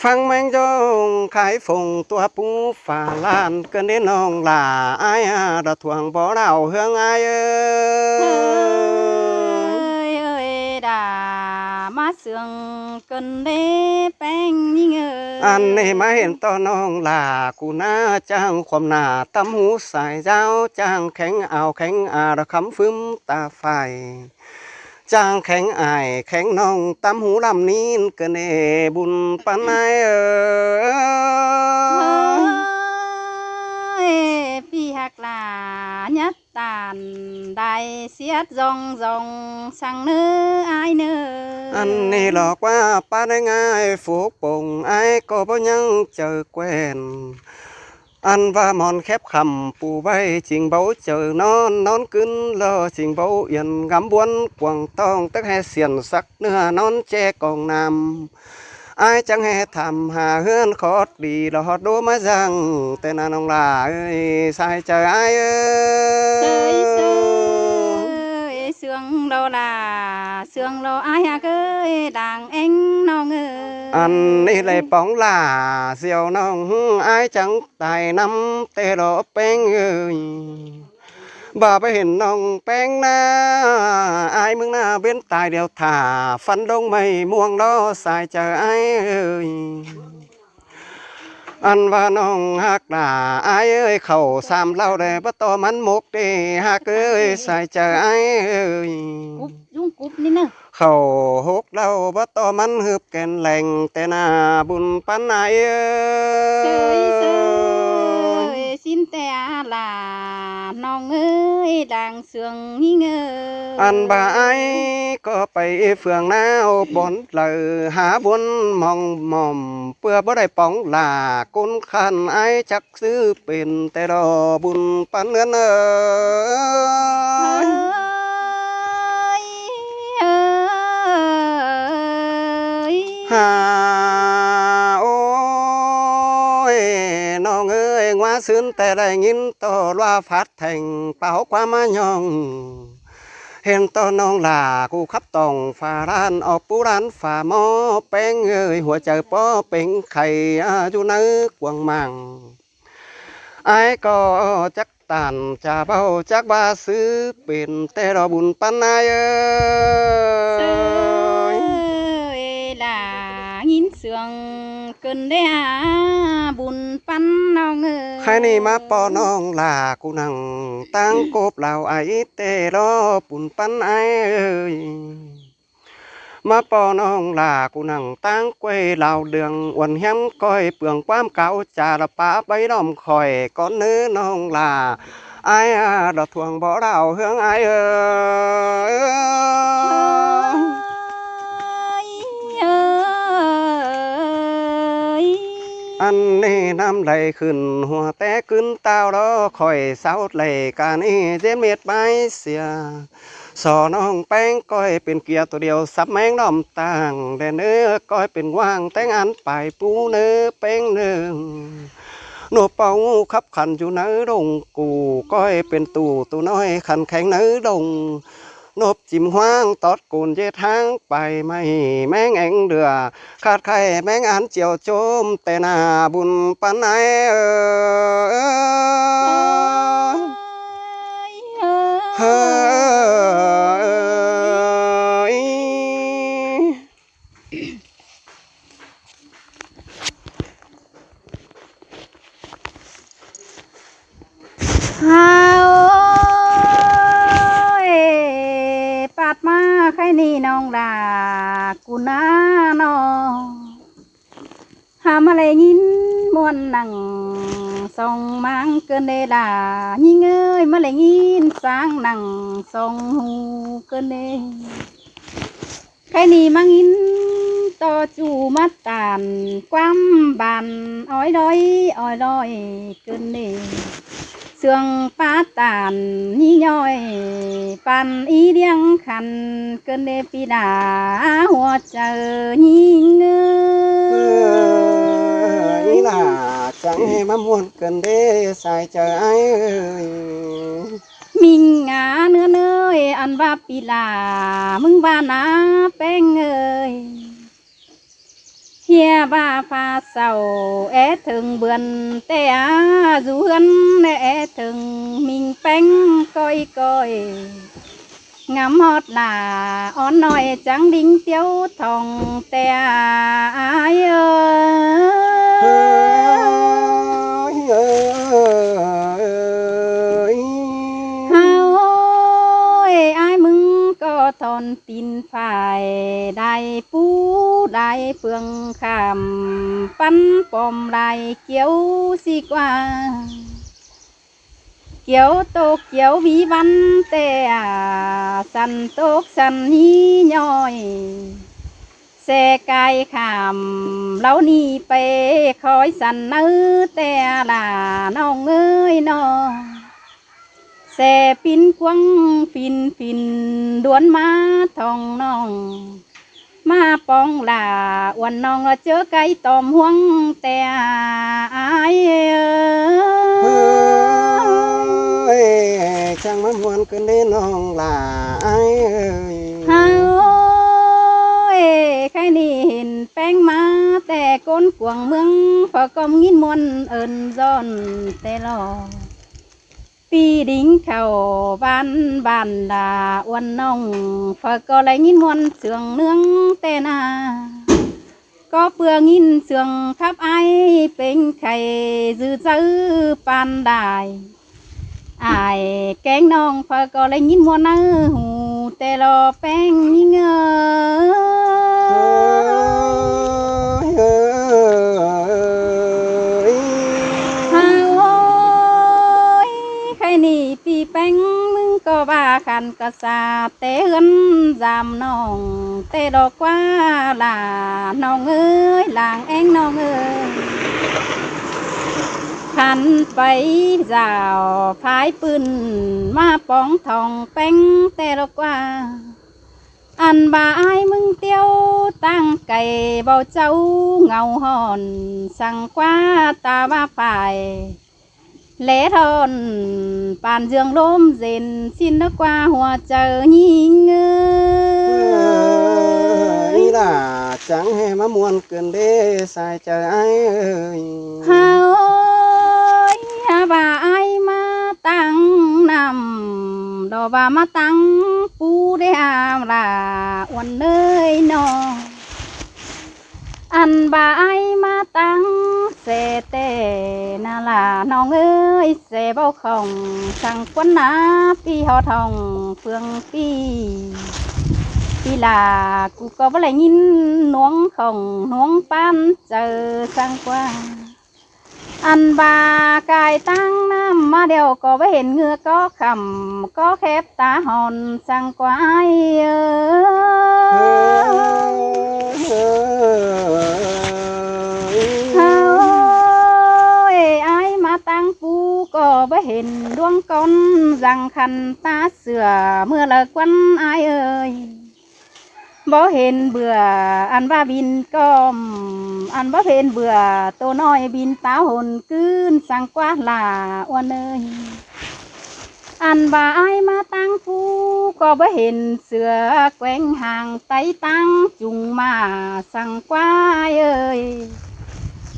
ฟังแมงจงขายฝงตัวปูฝ่าลานเกินได้น้องลาอายดอกทวงบ่เราเฮืองอายเอ้ย ơi ơi đà má sương cơn đê beng như ngờ อันนี้มาเห็นต่อน้องลากูน่าจ้างความหน้าตำหูสายเจ้าจ้างแข็งเอาแข็งดอกคำฟึมตาไฟจ้างแข็งอายแข็งน้องตำหูลำนี้เกินเอบุญปานไหนเอ้ย ơi pi hạc là nhất tàn đại xiết dòng dòng sang nữ ai nữ อันนี้หลอกว่าป้าได้ง่ายฝูกป่งไอ้ก็บ่ยังเจอแกวนอันว่ามอนแคบคำปูไว้จิงเบาเจอนอนกึนรอจิงเบาเอียนงำบวนกวางต้องตักให้เสียนสักเนื้อนอนแจกองนำไอ้จังให้ทำหาเฮือนขอดดีรอดดูมาจังแต่นาน้องลาเอ้ยสายเจอไอ้เอ้ sơi ย sơi sương đâu là sương đâu ai hạc ơi đàng anh non ơi อันนี้เลยป้องลาเสียวน้องไอ้จังตายน้ำเตรอแป้งเอ้ยบ่าไปเห็นน้องแป้งหน้าไอ้มึงหน้าเว้นตายเดียวถ่าฟันลงไม่ม่วงล้อสายเจอไอ้เอ้ยอันว่าน้องหักหน้าไอ้เอ้ยเข้าสามเล่าได้บ่ต่อมันหมกเด้หักเอ้ยสายเจอไอ้เอ้ย cúp dung cúp đi nè เข้าหกเล่าบ่ต่อมันฮึบแก่นแหล่งแต่หน้าบุญปานไหนเอ้ sơi ย sơi xin tè là non ơi đàng sương như ngờ อันบ่ายก็ไปเฟืองหน้าวบอนเลยหาบนมองหม่อมเพื่อบ่ได้ป้องลากุนขันไอจักซื้อเป็นแต่รอบุญปันเงินเอ้ย ơi หาโอ้ยน้องเอ้ยว่าซื้นแต่ได้ยินต่อว่าฟัดแทงเป่าความมายอง เห็นตอนน้องลากูขับตองฝ่าร้านออกปูร้านฝ่าหม้อแป้งเอ้ยหัวใจป้อเป็นไข่อยู่ในกวางมังไอ้ก็จักตันจะเบาจักบาซื้อเป็นแต่รอบุญปันนายเอ้ย ơi là nghìn sương cơn đê à bùn pan non ơi ใครนี่มาปอน้องลากูนั่งตั้งกบเหล่าไอ้แต่รอปุ่นปันไอ้เอ้ย มาปอน้องลากูนั่งตั้งกวยเหล่าเดืองอ้วนแฮมก้อยเปลืองความเก่าจาละป้าใบดอมคอยก้อนเนื้อน้องลาไอ้ดอกทวงบ่เราเฮืองไอ้เอ้ยเอ้ย อันนี้น้ำไหลขึ้นหัวแต่ขึ้นเต้าล้อคอยเสาไหลกานี้เจนเม็ดไม้เสียสอน้องแป้งก้อยเป็นเกียร์ตัวเดียวสับแมงน้อมต่างแต่เนื้อก้อยเป็นว่างแต่งอันไปปูเนื้อแป้งหนึ่งหนูเป่าขับขันอยู่เนื้อดงกูก้อยเป็นตู่น้อยขันแข็งเนื้อดงนบจิ้มห้างตอดกูนเยทางไปไม่แมงแองเดือขาดไข่แมงอันเจียวโจมแต่หน้าบุญปันไหนเฮ้ย เฮาปาดมาใครนี่น้องดากูน้าน้องหามาเลยยินมวนหนังส่องมังเกินเดดายิงเอ้ยมาเลยยินสร้างหนังส่องหูเกินเดใครนี่มังยินต่อจูมัดตานความบานอ้อยดอยเกินเดเสื่องป้าตานนี่ย่อยปันอีเดียงขันเกินเดปีดาหัวเจอยิงเอ้ย ý là chẳng hề mà muốn cần đê xài chờ ai ơi มิงงาเนื้อเนยอันว่าปีลามึงว่านาแป้งเอ้ยเฮียบ้าพาเศร้าถึงเบือนแต่dù hânถึงมิงแป้งก้อยงามฮอดหลาอ่อนน้อยจังดิ้งเตียวทองแต่อายเอ้ย ơi เฮาอายมึงก็ทอนตีนฝ่ายได้ปูได้เฟืองขามปั้นปอมได้เกี่ยวสิกว่าเกี่ยวโตกเกี่ยววีวันแต่สันโตกสันนี้ย่อยแสกายขามเล่านี่ไปคอยสันเนื้อแต่ล่ะน้องเอ้ยน้องแสปินกวงฟินดวนมาทองน้องมาปองลาอ้วนน้องเจอไก่ตอมห่วงแต่อายơi chẳng mà muốn cần đê non là ai ơi เฮาใครนี่เห็นแป้งมาแต่ก้นกวงเมืองพอกอมงินมวนเอินซ้อนแต่รอปีดิ้งเข้าบ้านดาอ้วนน้องพอก็เลยงินมวนเสืองเนื้องแต่นาก็เปลืองินเสืองทับไอเป็นไข่ซื้อปานได้อายแกงน้องพอก็เลยงินมวนเนื้อหูแต่รอแป้งยิงใครนี่ปีแป้งมึงก็บ้าขันกษาเตะเฮือนจำน้องเตะดอกว่าลาน้องเอ้ยลางเอ็งน้องเอ้ยขันไปเจ้าพายปืนมาป้องทองแป้งเตะดอกว่าอันบ่ายมึงเตียวตั้งไก่เบาเจ้าเงาหอนสั่งกว่าตาว่าฝ่ายเละทอนปานเจืองลมเย็นสิ้นนักว่าหัวเจอยิงเอ้ย ý là chẳng hề mà muốn cần đê xài chờ ai ơi เฮาบ่ายมาตั้งนำดอกบ่ามาตั้งปูได้อามลาอ้วนเอ้ยน้องอันบ่ายมาตั้งเสเตนาลาน้องเอ้ยเสเบาของสั่งควันนาปีหอทองเฟืองปี ปีลากูก็บ่ได้ยินหนวงของหนวงปานเจอสังกว่าอันบากายตั้งน้ำมาเดียวก็บ่เห็นเหงือก็คำก็แคบตาหอนสังกว่าเฮาไอ้มาตั้งปูก็บ่เห็นดวงก้นรังคันตาเสือเมื่อเลิกวันอายเอ่ยบ่เห็นเบื่ออันว่าบินก้อมอันบ่เห็นเบื่อตัวน้อยบินตาหนกืนสังกว่าลาอ้วนเอ่ยอันว่าอายมาตั้งปูก็บ่เห็นเสือแกว่งห่างไตตั้งจุงมาสังกว่าเอ่ย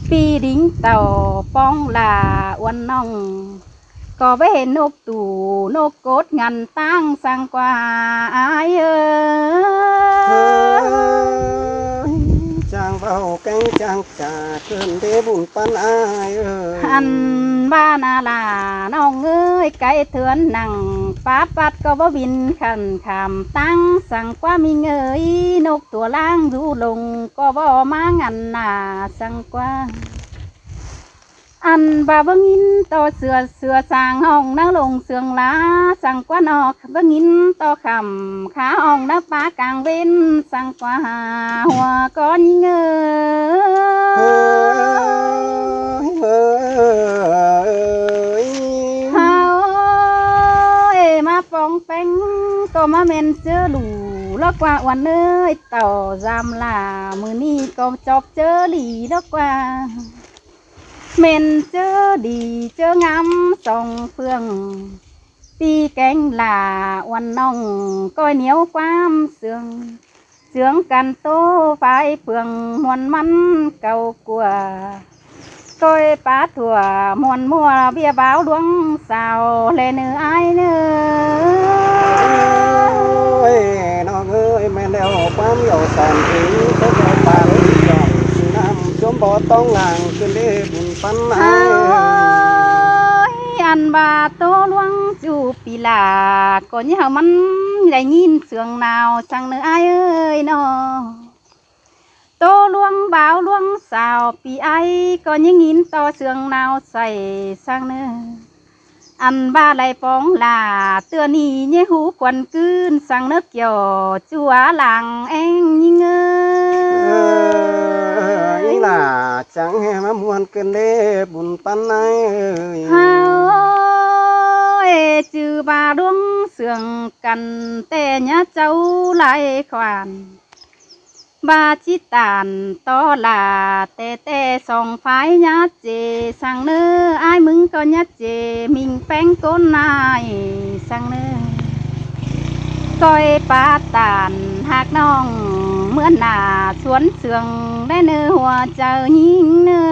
ปีดิ้งเต่าป้องลาอ้วนน้องก็บ่เห็นนกตู่นกโกดงันตั้งสังกว่าอายเอ่ยจางเฝ้าแกงจางจ่าเกินเดบุญปันอายอันบ้านาลาน้องเอ้ยไก่เถือนหนังป้าปัดก็บ่บินขันขามตั้งสังกว่ามีเงยนกตัวล่างดูลงก็บ่มางันหน้าสังกว่าอันบ่าเบิ่งอินต่อเสือสร้างห้องนั่งลงเสืองลาสังกว่านอกเบิ่งอินต่อคำขาห้องนับปากลางเว้นสังกว่าหัวก้อนเงยเฮามาปองแป้งก็มาเม่นเจอหลูแล้วกว่าวันเอ้ยต่อจำลามือนี้ก็จบเจอหลีแล้วกว่าเม่นเจอดีเจองามสองเฟืองปีแกงลาวันน้องก้อยเหนียวความเสืองกันโตไฟเฟืองมวนมันเก่ากว่าก้อยปลาถั่วมวนมัวเบี้ยบ่าวดวงสาวเลเนื้อไอเนื้อน้องเอ้ยแม่แล้วความเหยาสอนถึงก็จะปากจอมสีน้ำจมบ่ต้องหลังขึ้นได้บุญปันไออันบาโตลวงจูปีลาก่อนเฮามันได้ยินเสียงนาวสังเนื้อไอเอ้ยนอโตลวงบ่าวลวงสาวปีไอก็ยังยินต่อเสียงนาวใส่สังเนื้ออันบ้าไหลปองลาเตือนี่เนี่ยหูกวนกืนสังเนื้อเกี่ยวจัวหลังเองยิงเอ้ยล่ะจังให้มามวนกันเด้บุญปันไอเฮาจือบาดวงเสื่องกันแต่เนี้ยเจ้าไหลขวานบาจิตานต่อลาแต่สองฝ่ายยัดเจสังเนื้อไอ้มึงก็ยัดเจมิงแป้งก้นนายสังเนื้อก้อยปาตานหากน้องเหมือนหน้าสวนเสื่องได้เนื้อหัวเจอยิงเนื้อ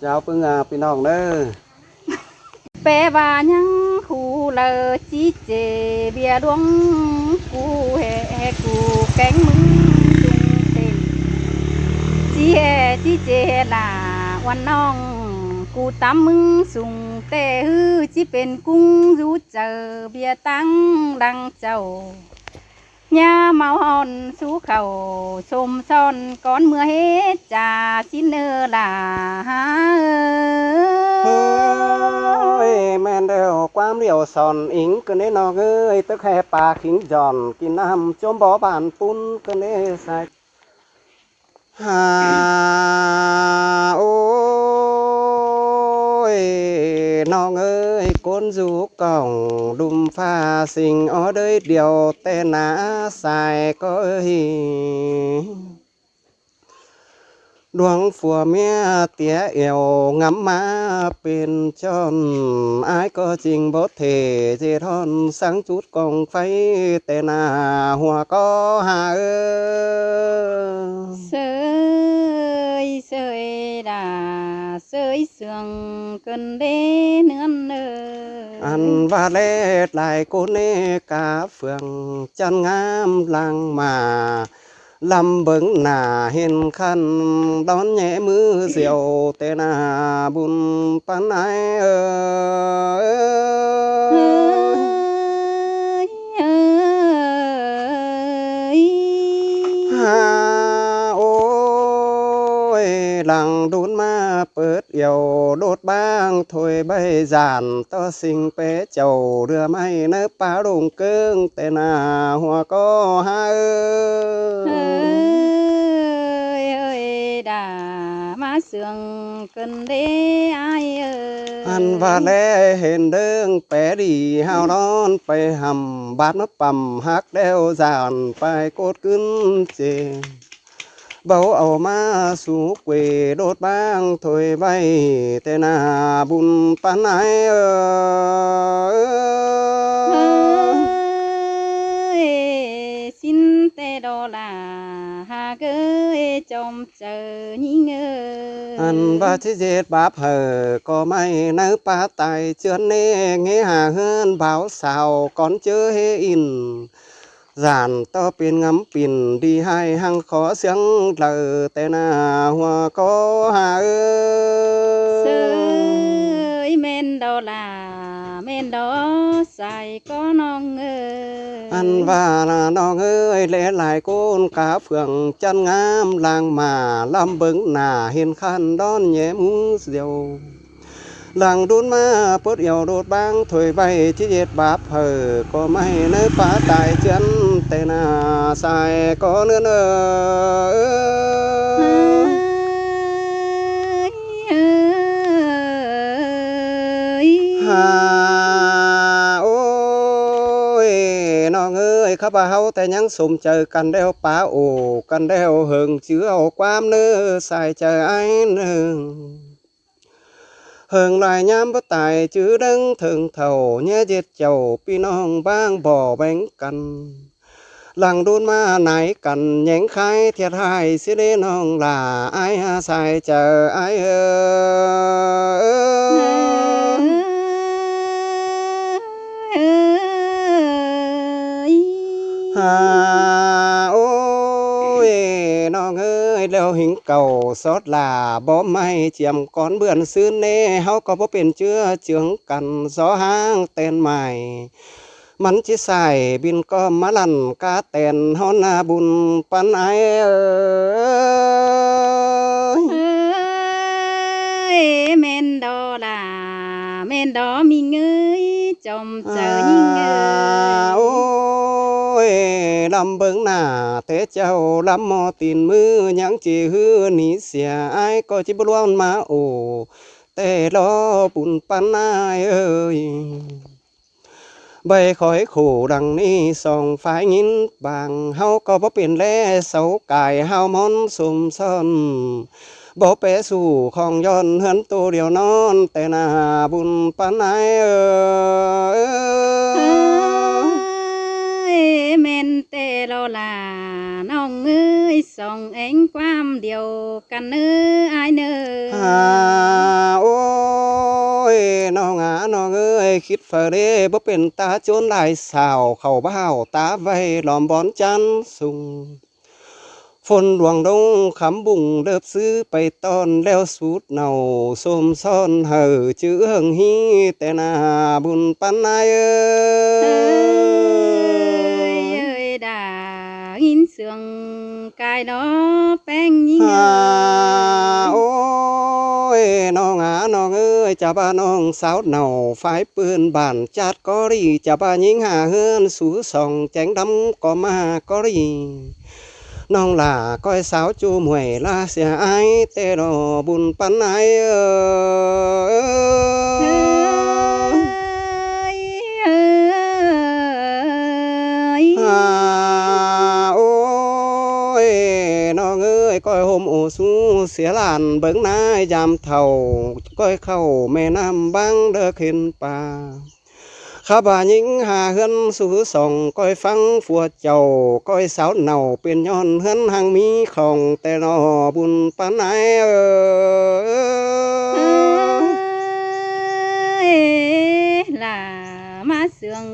เจ้าปึงพี่น้องเด้อเปว่ายังคูเลอจีเจเบียดวงกูเฮกูแกงมึงจุงเต็มจีเฮจีเจลาวันน้องกูตามมึงสุงแต่ฮือจีเป็นกุ้งรู้เจอเบียตั้งดังเจ้าญาเมาหอนสู้เขาสมซ้อนก้อนเมื่อเฮ็ดจ่าชิ้นเนื้อลาแม่เดียวความเดียวสอนอิงกันได้นอเอ้ยตะแค่ปลาขิงจอนกินน้ำจมบ่อบานปุ้นกันได้ใส่โอ้ยน้องเอ้ยก้นจูกล่องดุมฟ้าสิ่งอ๋อเด้ยเดียวแต่หนาใส่ก็เอ้ยดวงฝัวเมียเตี้ยเอวงำมาเป็นจอนอายก็จริงบดเทเจทอนสังจุดกองไฟแต่หน้าหัวก็หาเสยดาเสยเสื่องกันเด้เนื้อเนออันว่าเล็ดลายโกเนกาเฟืองจันงามลังมา ลำเบิ่งหน้าเห็นคันดอนแย่มือเสียวแต่หน้าบุญปานไหนเอ้ยเอ้ย ฮาโอ้ยหลังดูนมาเปิดเอี่ยวโดดบ้างถอยใบจานต่อสิ่งเป๊ะเจ้าเรือไม่เนื้อปลาลงเกิงแต่หน้าหัวก็หาเอ้ยเอ้ยด่ามาเสืองกันเด้อายเอ้ย อันว่าแลเห็นเดิงแปะดีห้าวนอนไปหำบาดมาปั่มฮักแล้วจานไปโกดขึ้นเจเบาเอามาสู่เกวโดดบ้างถอยใบแต่หน้าบุญปานไหนเอ้ยสินแต่ดอลาหากเอ้ยจอมเจอยิ่งเอ้ย อันว่าที่เจ็ดบาปเหอก็ไม่เนื้อปลาไตเชือนเน่เงี้ยหาเฮือนเบาสาวก่อนเจอเฮอินจานต่อเป็นงำปิ่นดีให้หังขอเสียงเลอแต่หน้าหัวก็หาเสยเมนดอลาเมนดอใส่ก็น้องเอ้ย อันว่าน้องเอ้ยเล่หลายโกนกาเฟืองจันงามลางมาลำเบิงหน้าเห็นคันดอนแย่มูเดียวหลังดุนมาเปิดเอี่ยวโดดบางถอยใบที่เจ็ดบาปเหอก็ไม่เนื้อปลาตายเจือนแต่หน้าใส่ก็เนื้อเอ้ย ฮาโอ้ยน้องเอ้ยข้าพเฮาแต่ยังสมเจอกันแล้วป้าโอกันแล้วเหิงเชื่อเอาความเนื้อใส่ใจไอ้หนึ่งเหิงลายย้ำบ่ตายจื้อดังถึงเท่าเนี่ยเจ็ดเจ้าพี่น้องบ้างบ่แบ่งกันหลังโดนมาไหนกันแย่งใครเทียดให้สิเดน้องลาไอ้อาใส่เจอไอ้ฮาโอ้ยน้องเอ้ยแล้วหิงเก่าสดลาบ่ไม่เจียมก่อนเบื่อนซื้อเน่เฮาก็บ่เป็นเชื้อเจืองกันสอห้างเต้นใหม่มันจิใส่บินก็มาลั่นกาเต้นเฮาหน้าบุญปันไอเมนดอลาเมนดอมีเงยจอมเจอยิ่งเงย ยลำเบิ่งหน้าแต่เจ้าลำมอตีนมือยังจีฮือหนีเสียไอ้ก็จิบล้วนมาโอแต่รอปุ่นปันนายเอ้ยใบคอยขู่ดังนี้ส่องฝ่ายยินบางเฮาก็บ่เป็นแลเสากายเฮามอนสุ่มซ่อนบ่เปสู่ของย้อนเฮือนตัวเดียวนอนแต่หน้าบุญปานนายเมนเตโลลาน้องเอ้ยส่องเอ็งความเดียวกันเนื้อไอเนื้อโอ้ยน้องน้องเอ้ยคิดฝ่าเร่บ่เป็นตาโจนหลายสาวเข้าบ้าวตาไว้หลอมบอนจันสุงฝนหลวงดงคำบุ่งเลิบซื้อไปตอนแล้วสูดเนาส้มซ่อนเห่อจื้อเฮิงฮีแต่หน้าบุญปันนายด่าหินเสืองกายดอแป้งยิ่งโอ้ยน้องน้องเอ้ยจะบ้าน้องสาวเนาฝ่ายปืนบ้านจัดก็รีจะบ้ายิงหาเฮือนสู่ส่องแจงดำก็มาก็รีน้องลาก้อยสาวจูมวยลาเสียไอเตรอบุญปันไอโอ้ยน้องเอ้ยก้อยห่มโอสูเสียหลานเบิ่งนายยามเท่าก้อยเข้าแม่น้ำบังเด้อขึ้นป่าข้าบ่ายิงหาเฮือนสู่ส่องก้อยฟังฝัวเจ้าก้อยสาวเน่าเป็นย้อนเฮือนหังมีของแต่รอบุญปานไหนล่ะมาเสือง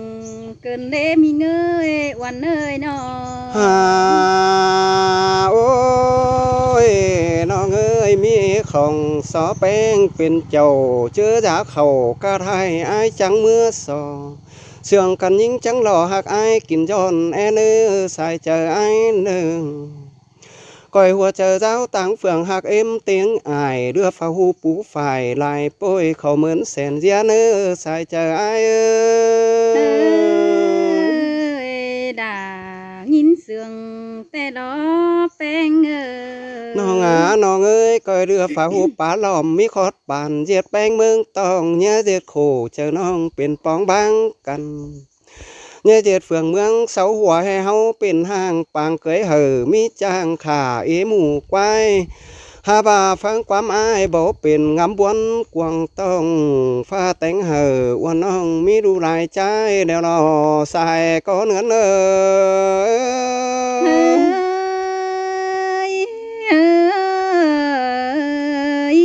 เกินเด้มีเงยวันเนยนอ ของสอแป้งเป็นเจ้าเจอจากเขากระไทยไอ้จังเมื่อสอเสื่องกันยิ่งจังหล่อหักไอ้กินย้อนแอเนื้อใส่เจอไอ้หนึ่งก่อยหัวเจอเจ้าต่างเฟืองหักเอ็มเตียงอายเรือฟ้าหูปูฝ่ายลายโป้ยเขาเหมือนแสนเสียเนื้อใส่เจอไอ้เอ้ยด่ายินเสียงแต่ดอแป้งเอ้ย น้องน้องเอ้ยก้อยเรือฝ่าหูป่าหล้อมมีคอดป่านเจียดแป้งเมืองตองเนี่ยเจียดโขเจอน้องเป็นปองบางกันเนี่ยเจียดเฟืองเมืองเสาหัวให้เฮาเป็นห้างปางเกยเหอมีจ้างขาเอหมูควายหาบ่าฟังความอายบ่เป็นงำบวนกวางต้องฟ้าแต่งเหอว่าน้องมีดูหลายใจเดี๋ยวรอสายก็เหนือนเอ้ยเอ้ย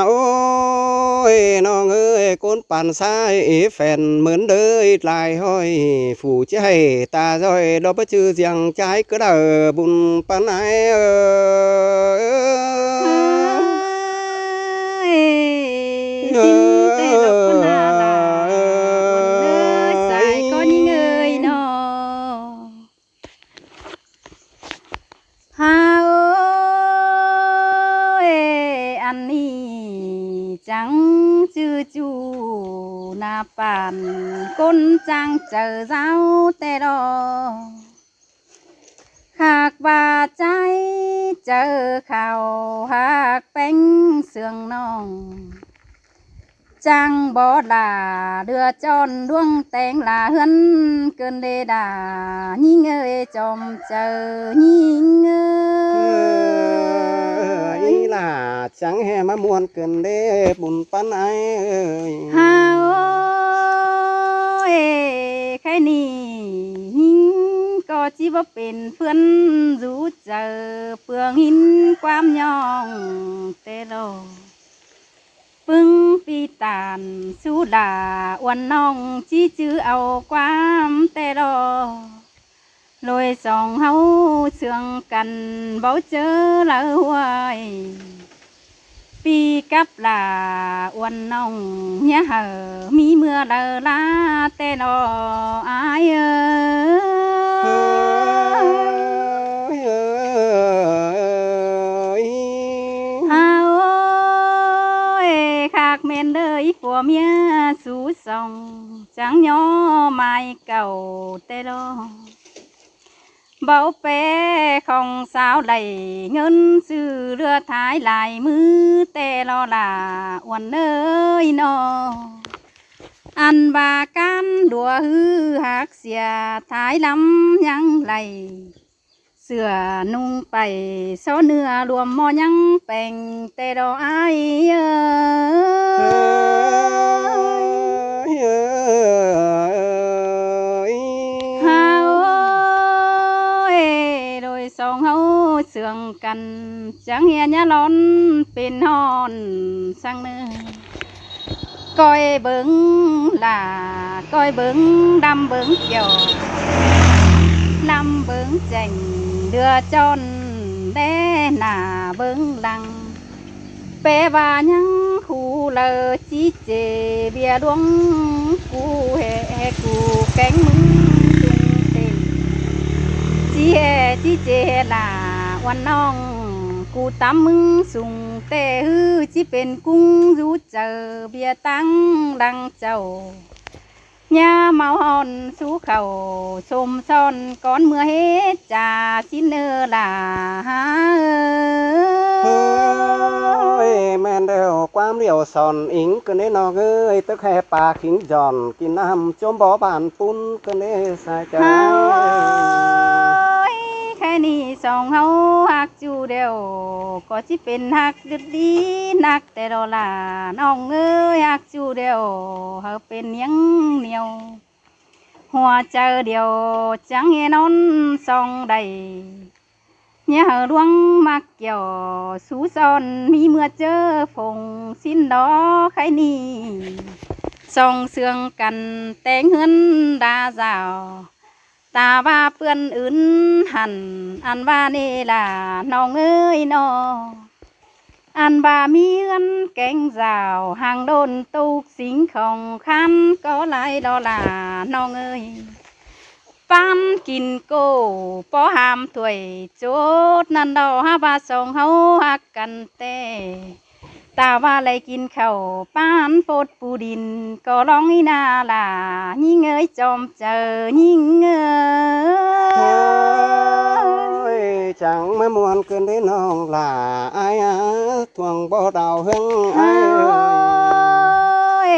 โอ้ยน้องเอ้ยก้นปั่นซ้ายแฟนเหมือนเด้อลายห้อยผู้ใจตาจ้อยดอกประชื่อเสียงใจก็ได้บุญปันไหนสินแต่ดอกก็น่าลาวันเลยใส่ก็ยิ่งเอ้ยนอฮาโอ้ยอันนี้จังจื้อจูหน้าป่านก้นจังเจอเจ้าแต่ดอหากว่าใจเจอเขาหากเป็นเสื่องน้องจังบ่ดาเดือจอนดวงแตงลาเฮือนเกินเดดายิ่งเอ้ยจอมเจอยิ่งเอ้ย ล่ะจังแห่มามวนเกินเด้บุญปันไหนฮาโอ้ยใครนี่ยิ่งก็จีบ่เป็นเพื่อนรู้เจอเปลืองหินความยองเตโลปึ้งปีตานสุดาอ้วนน้องจี้จื้อเอาความแต่รอลอยสองเฮาเสื่องกันเบาเจอแล้วไว้ปีกับลาอ้วนน้องเนี่ยเหอมีเมื่อเลอลาแต่รออายแม่นเลยผัวเมียสู่สองจังย่อไม้เก่าแต่รอเบาเป้ของสาวไหลเงินซื้อเรือท้ายลายมือแต่รอลาอ้วนเอ้ยนออันบากันดัวฮือหักเสียท้ายลำยังไหลเสื้อนุ่งไปเสาเนื้อรวมหมอยังแป่งแต่ดอกไอ้ฮาโอ้ยโดยสองเฮาเสื่องกันจังเฮียนยะร้อนเป็นฮอนสังเนื้อก้อยเบิ้งล่ะก้อยเบิ้งดำเบิ้งเกี่ยวลำเบิ้งแจ่งเดือจอนแด่หน้าเบิ้งหลังเปว่ายังคู่เลอจีเจเบียดวงกูเฮกูแกงมึงจุงเต็มจีเฮจีเจลาวันน้องกูตามมึงสุงแต่ฮือจีเป็นกุ้งรู้เจอเบียตั้งดังเจ้าย่าเมาหอนสู้เข่าสมซ้อนก้อนเมื่อเฮ็ดจ่าสินเนอลาหาแม่นเดียวความเดียวสอนอิงกันได้นอเอ้ยตะแค่ปลาขิงจอนกินน้ำจมบ่อบานปุ้นกันได้สายใจแค่นี้สองเฮาหักจูเดียวก็สิเป็นหักดึดดีนักแต่รอลาน้องเอ้ยหักจูเดียวเฮาเป็นยังเหนียวหัวเจอเดียวจังเฮนอนสองใดเนี่ยหลวงมักเกี่ยวสูซ้อนมีเมื่อเจอฝงสิ้นดอใครนี่ส่องเสื่องกันแต่งเฮือนดาสาวตาว่าเปื้อนอื่นหันอันว่านี่ล่ะน้องเอ้ยนอ อันบ่ามีเงินแกงราวห่างโดนตุกสิ่งของคันก็ไหลดอลาน้องเอ้ยปันกินโก้ปอหามถ้วยโจดนั่นดอกฮาบาสองเฮาฮักกันแต่ตาว่าไรกินข้าวปานโปดปูดินก็ร้องอีนาลายิ่งเอ้ยจอมเจอยิ่งเอ้ โอ้ ย ยจังมามวนเกินได้น้องหล่าอายอะทวงบ่ดาวหึงอายเอ้ย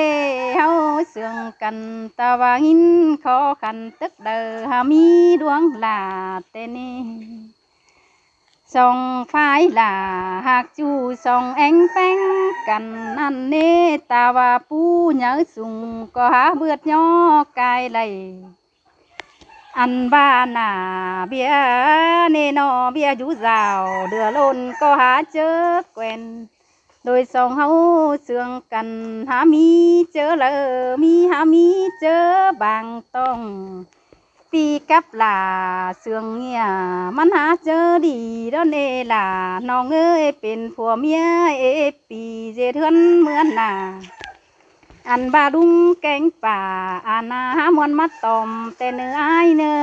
เฮาเสื่องกันตาว่าหินขอขันตึกเดอหามีดวงลาแต่นี่ส่องฟ้ายลาหากจูส่องแองแป้งกันนั่นเนตาว่าปูเหยอสุงก็หาเบือดย่อกายไหลอันบ้านาเบียเนนอเบียอยู่ราวเดือล้นก็หาเจอแกวนโดยสองเฮาเสื่องกันหามีเจอเลยมีหามีเจอบางต้องปีกับลาเสื่องเงียมันหาเจอดีแล้วเนล่ะน้องเอ้ยเป็นผัวเมียปีเจเทือนเหมือนน่ะอันบาดุงแกงป่าอาณามวนมาตอมแต่เนื้อไอายเนื้อ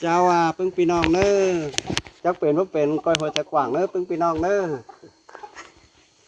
เจ้าว่าปึ้งพี่น้องเน้อจักเป็นว่าเป็นก้อยหัวแต่กว่างเน้อปึ้งพี่น้องเน้อ